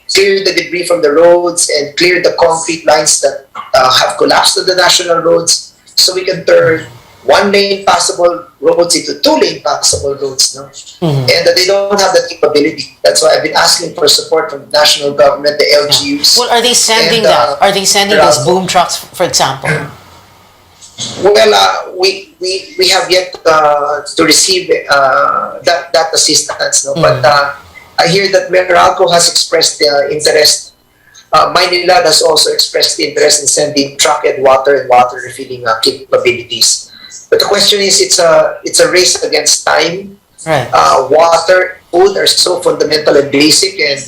clear the debris from the roads and clear the concrete lines that have collapsed to the national roads, so we can turn one-lane passable roads into two-lane passable roads. No? And they don't have that capability. That's why I've been asking for support from the national government, the LGUs. Well, are they sending that? Are they sending those boom trucks, for example? Well, we have yet to receive that assistance. No? But I hear that Meralco has expressed interest. Maynila has also expressed interest in sending truck and water refilling capabilities. But the question is, it's a race against time. Right. Water, food are so fundamental and basic, and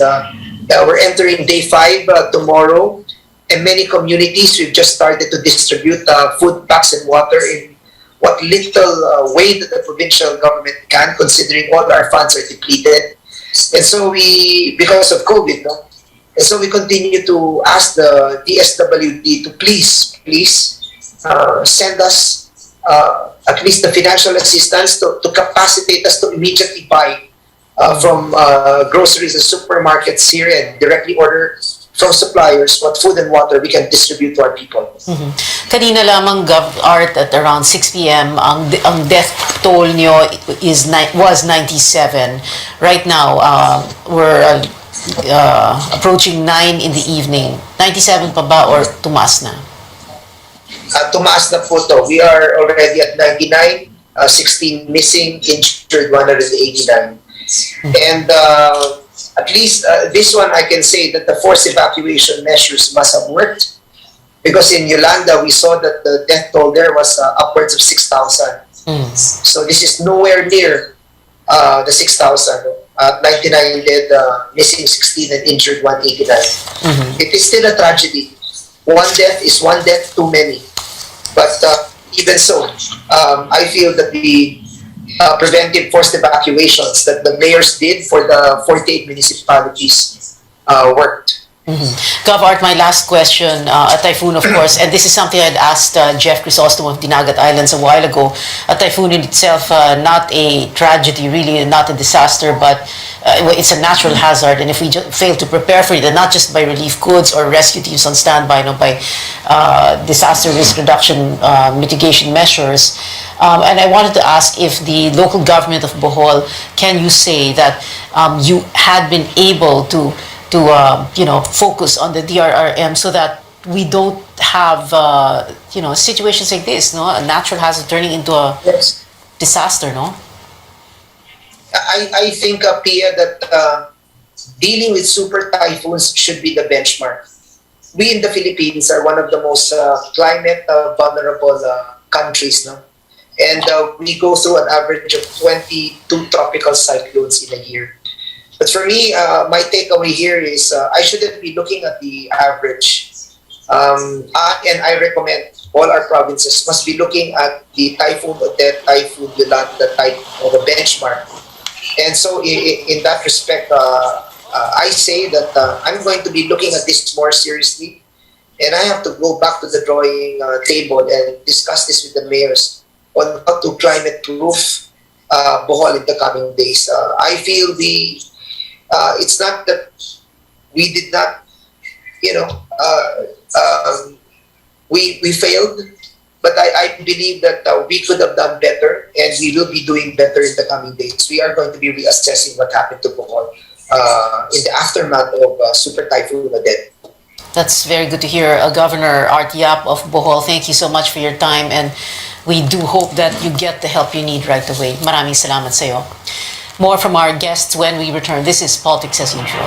we're entering day 5 tomorrow. And many communities, we've just started to distribute food packs and water in what little way that the provincial government can, considering all our funds are depleted. And so because of COVID, no? And so we continue to ask the DSWD to please send us at least the financial assistance to capacitate us to immediately buy from groceries and supermarkets here and directly order from suppliers what food and water we can distribute to our people. Kanina lamang Gov Art at around 6 p.m. ang death toll nyo was 97. Right now, we're approaching 9 in the evening. 97 pa ba or tumaas na? Tumaas na po to. We are already at 99, 16 missing, injured 189. And at least this one I can say that the forced evacuation measures must have worked, because in Yolanda we saw that the death toll there was upwards of 6,000. So this is nowhere near the 6,000. 99 dead, missing 16 and injured 189. It is still a tragedy. One death is one death too many. But even so, I feel that the preventive forced evacuations that the mayors did for the 48 municipalities worked. Gov Art, my last question, a typhoon of course, and this is something I'd asked Jeff Crisostomo of Dinagat Islands a while ago. A typhoon in itself, not a tragedy, really not a disaster, but it's a natural hazard, and if we fail to prepare for it, and not just by relief goods or rescue teams on standby, by disaster risk reduction mitigation measures. And I wanted to ask if the local government of Bohol, can you say that you had been able to focus on the DRRM so that we don't have situations like this, no, a natural hazard turning into a disaster, no? I think, Pia, that dealing with super typhoons should be the benchmark. We in the Philippines are one of the most climate vulnerable countries, no? And we go through an average of 22 tropical cyclones in a year. But for me, my takeaway here is I shouldn't be looking at the average. And I recommend all our provinces must be looking at the Typhoon Odette, Typhoon Yolanda type of a benchmark. And so in that respect, I say that I'm going to be looking at this more seriously, and I have to go back to the drawing table and discuss this with the mayors on how to climate-proof Bohol in the coming days. I feel it's not that we did not, we failed, but I believe that we could have done better, and we will be doing better in the coming days. We are going to be reassessing what happened to Bohol in the aftermath of Super Typhoon Odette. That's very good to hear, Governor Art Yap of Bohol. Thank you so much for your time, and we do hope that you get the help you need right away. Maraming salamat sa'yo. More from our guests when we return. This is Politics as Usual.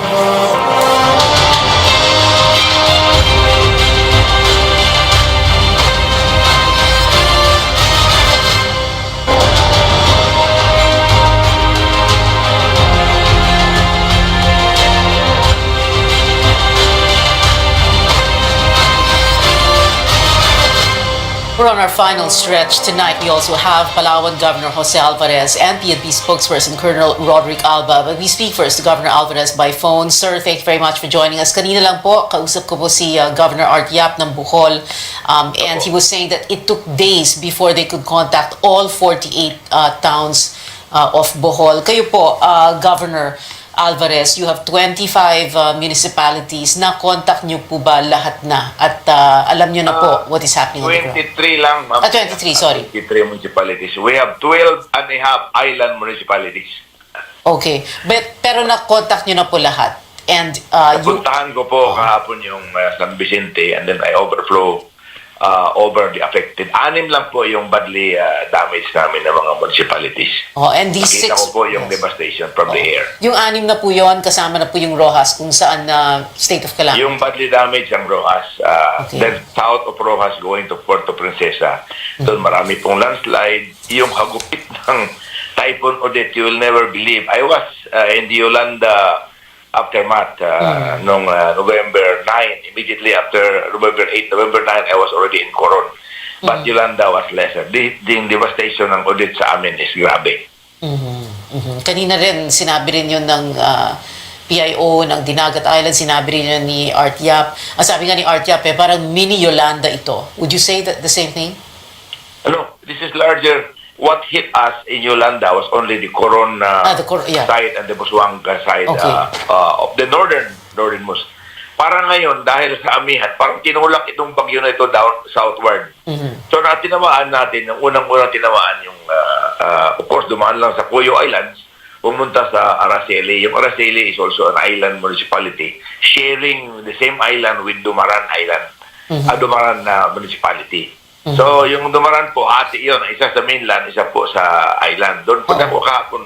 We're on our final stretch. Tonight, we also have Palawan Governor Jose Alvarez and PNP spokesperson Colonel Roderick Alba. But we speak first to Governor Alvarez by phone. Sir, thank you very much for joining us. Kanina lang po, kausap ko po si Governor Art Yap ng Bohol. And he was saying that it took days before they could contact all 48 towns of Bohol. Kayo po, Governor Alvarez, you have 25 municipalities. Na-contact nyo po ba lahat na? At alam nyo na po what is happening on the ground? 23 lang, ma'am. 23, sorry. 23 municipalities. We have 12 and a half island municipalities. Okay. Pero na-contact nyo na po lahat? And Puntahan ko po kahapon yung San Vicente, and then I overflow over the affected. 6 lang po yung badly damage namin ng mga municipalities. Oh, and these Nakita 6... ko po yung devastation from the air. Yung 6 na po yun, kasama na po yung Rojas kung saan state of calamity. Yung badly damage ang Rojas. Then south of Rojas going to Puerto Princesa. Doon marami pong landslide. Yung hagupit ng Typhoon Odette, you will never believe. I was in the Yolanda aftermath noong November 9. Immediately after November 8, November 9, I was already in Coron. But Yolanda was lesser. The devastation ng Odette sa amin is grabe. Kanina rin, sinabi rin yun ng PIO, ng Dinagat Island, sinabi rin yun ni Art Yap. Ang sabi nga ni Art Yap, parang mini Yolanda ito. Would you say that the same thing? No, this is larger. What hit us in Yolanda was only the Coron side and the Busuanga side of the northernmost. Parang ngayon, dahil sa amihan, parang tinulak itong bagyo na ito down southward. So tinamaan natin, yung unang-unang tinamaan yung, of course, dumaan lang sa Cuyo Islands, pumunta sa Araceli. Yung Araceli is also an island municipality, sharing the same island with Dumaran Island, Dumaran municipality. So, yung Dumaran po, yun, isa sa mainland, isa po sa island. Doon po ako kahapon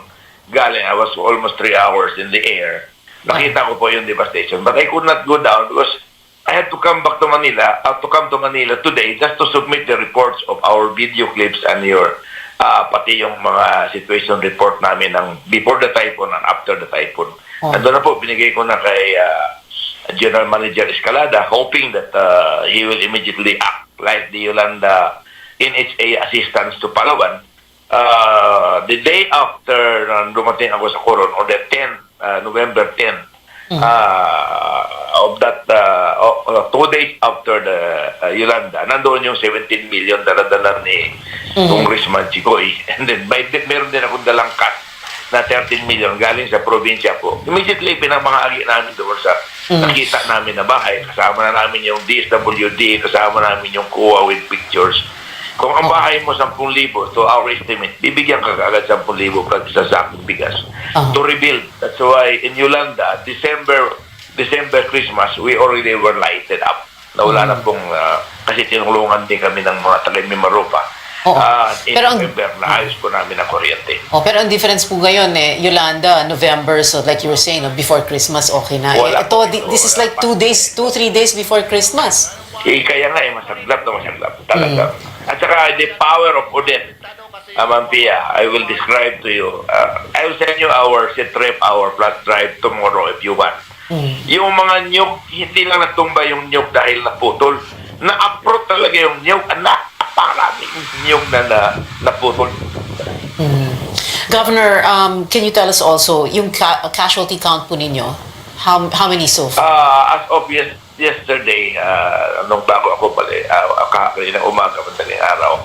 galing. I was almost 3 hours in the air. Nakita ko po yung devastation. But I could not go down because I had to come back to Manila, today just to submit the reports of our video clips and your, pati yung mga situation report namin ng before the typhoon and after the typhoon. And doon na po, binigay ko na kay General Manager Escalada, hoping that he will immediately act like the Yolanda NHA assistance to Palawan. The day after dumating ako sa Coron, on the 10th, November 10th, of that 2 days after the Yolanda, nandoon yung 17 million dala-dala ni Congressman Chicoy. And then meron din akong dalang cash na 13 million galing sa probinsya po. Immediately, pinamahagi namin doon sa nakita namin na bahay. Kasama na namin yung DSWD, kasama namin yung COA with pictures. Kung ang bahay mo 10,000, to our estimate, bibigyan ka agad 10,000 pag sa sakong bigas to rebuild. That's why in Yolanda, December Christmas, we already were lighted up. Nawala na pong, kasi tinulungan din kami ng mga taga-Mimaropa. In November, naayos po namin ang kuryente. Pero ang difference po ngayon, Yolanda, November, so like you were saying, before Christmas, okay na. This is like 2-3 days before Christmas. Kaya nga, masaglap na masaglap. Talaga. At saka, the power of Odette, Ma'am Pia, I will describe to you. I will send you our set-trip, our flash drive tomorrow if you want. Yung mga nyug, hindi lang natumba yung nyug dahil naputol. na-uproot talaga yung niyog. Napakaraming niyog na naputol. Governor, can you tell us also, yung casualty count po ninyo, how many so far? As of yesterday, nung bago ako bali, kaninang umaga, madaling araw,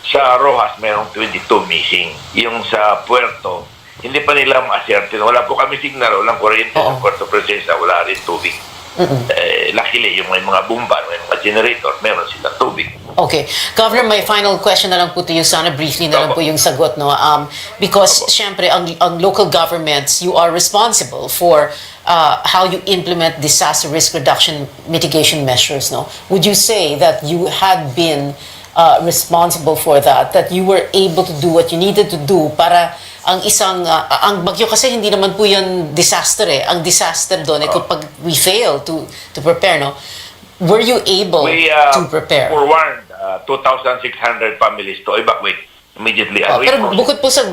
sa Rojas, mayroong 22 missing. Yung sa Puerto, hindi pa nila ma-ascertain. Wala po kami signal, walang kuryente sa Puerto Princesa, wala rin tubig. Luckily, yung may mga bumba, may mga generator, meron silang tubig. Okay. Governor, my final question na lang po to you. Sana briefly na lang po yung sagot, no? Because, syempre, ang local governments, you are responsible for how you implement disaster risk reduction mitigation measures, no? Would you say that you had been responsible for that you were able to do what you needed to do para ang ang bagyo kasi hindi naman po yan disaster ang disaster doon kapag we fail to prepare, no? Were you able to prepare? We forewarned 2,600 families to evacuate immediately. Pero bukod po sa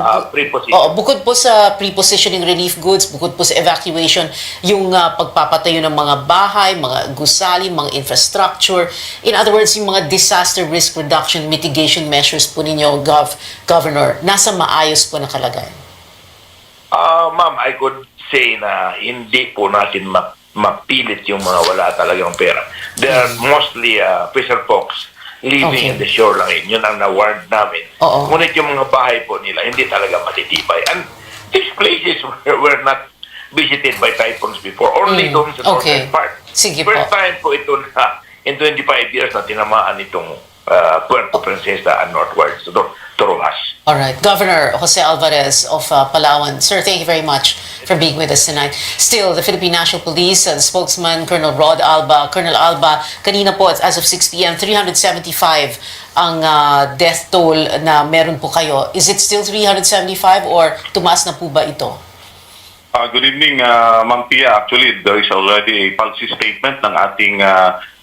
bukod po sa pre-positioning relief goods, bukod po sa evacuation, yung pagpapatayo ng mga bahay, mga gusali, mga infrastructure, in other words, yung mga disaster risk reduction mitigation measures po ninyo, Governor, nasa maayos po na kalagayan? Ma'am, I could say na hindi po natin mapilit yung mga wala talagang pera. They are mostly fisher folks living in the shoreline. Yun ang na-warn namin. Ngunit yung mga bahay po nila, hindi talaga matitibay. And these places were not visited by typhoons before. Only doon sa northern part. First time po ito na in 25 years na tinamaan itong Puerto Princesa and northwards to Rojas. All right. Governor Jose Alvarez of Palawan. Sir, thank you very much for being with us tonight. Still, the Philippine National Police, the spokesman, Colonel Rod Alba. Colonel Alba, kanina po, as of 6 p.m., 375 ang death toll na meron po kayo. Is it still 375 or tumaas na po ba ito? Good evening, Ma'am Pia. Actually, there is already a policy statement ng ating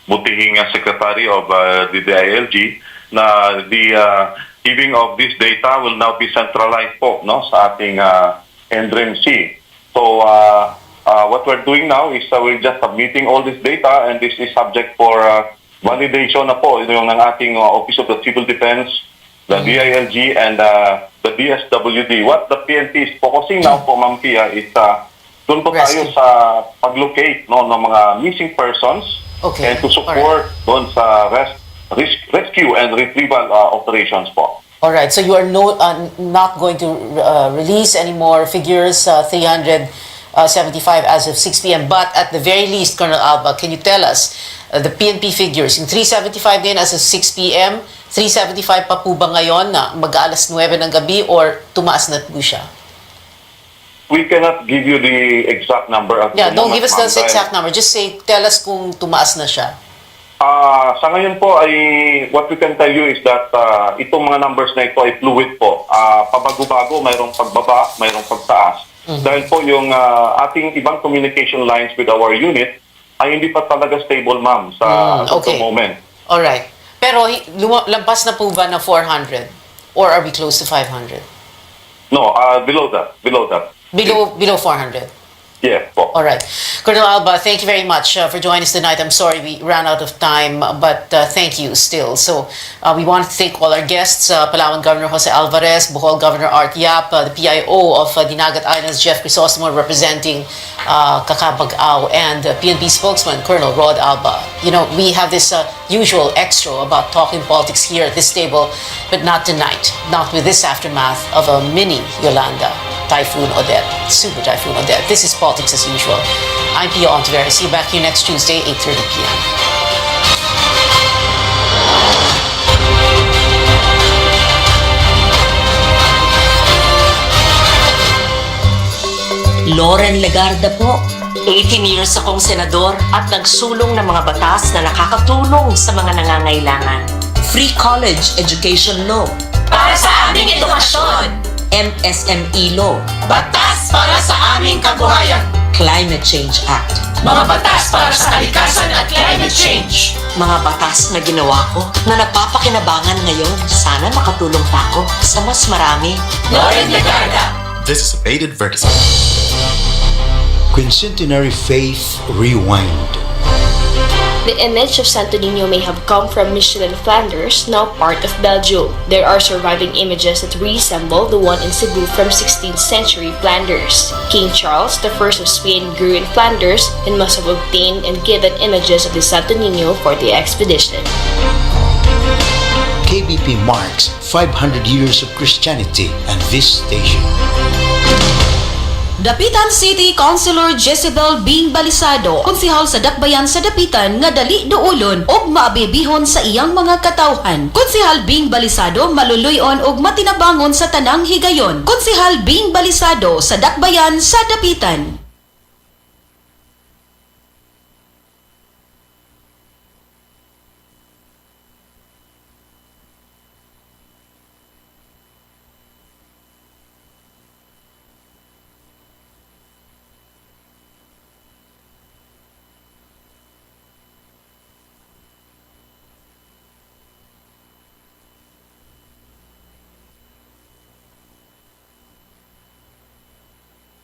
butihing Secretary of the DILG na the giving of this data will now be centralized po, no, sa ating NDRMC. So what we're doing now is we're just submitting all this data, and this is subject for validation na po yung ng ating Office of the Civil Defense, the DILG, and the DSWD. What the PNP is focusing now po, Ma'am Pia, is doon po tayo sa pag-locate, no, ng mga missing persons and to support doon sa rescue and retrieval operations po. All right. So you are not going to release any more figures, 375 as of 6 p.m. But at the very least, Colonel Alba, can you tell us the PNP figures? Yung 375 din as of 6 p.m., 375 pa po ba ngayon na mag-alas 9 ng gabi or tumaas na po siya? We cannot give you the exact number. Don't give us the exact number. Just say, tell us kung tumaas na siya. Sa ngayon po ay what we can tell you is that itong mga numbers na ito ay fluid po. Pabago-bago, mayroong pagbaba, mayroong pagtaas. Dahil po yung ating ibang communication lines with our unit ay hindi pa talaga stable, ma'am, sa moment. Alright. Pero lampas na po ba na 400? Or are we close to 500? No, below that. Below 400? Yeah. All right. Colonel Alba, thank you very much for joining us tonight. I'm sorry we ran out of time, but thank you still. So we want to thank all our guests, Palawan Governor Jose Alvarez, Bohol Governor Art Yap, the PIO of Dinagat Islands, Jeff Crisostomo, representing Kakabag-Aw, and PNP spokesman, Colonel Rod Alba. You know, we have this usual extra about talking politics here at this table, but not tonight, not with this aftermath of a mini Yolanda. Typhoon Odette, Super Typhoon Odette. This is Politics as Usual. I'm Pia Ontiveros. See you back here next Tuesday, 8:30 p.m. Loren Legarda po. 18 years akong senador at nagsulong ng mga batas na nakakatulong sa mga nangangailangan. Free college education law. Para sa aming edukasyon. MSME law. Batas para sa aming kabuhayan. Climate Change Act. Mga batas para sa kalikasan at climate change. Mga batas na ginawa ko na napapakinabangan ngayon. Sana makatulong pa ako sa mas marami. Loren Legarda. This is a paid advertisement. Quincentenary Faith Rewind. The image of Santo Niño may have come from Michelin, Flanders, now part of Belgium. There are surviving images that resemble the one in Cebu from 16th century Flanders. King Charles I of Spain grew in Flanders and must have obtained and given images of the Santo Niño for the expedition. KBP marks 500 years of Christianity and this station. Dapitan City Councilor Jezebel Bing Balisado, konsehal sa Dakbayan sa Dapitan nga dali duulon og maabibihon sa iyang mga katawhan. Konsehal Bing Balisado maluluyon og matinabangon sa tanang higayon. Konsehal Bing Balisado sa Dakbayan sa Dapitan.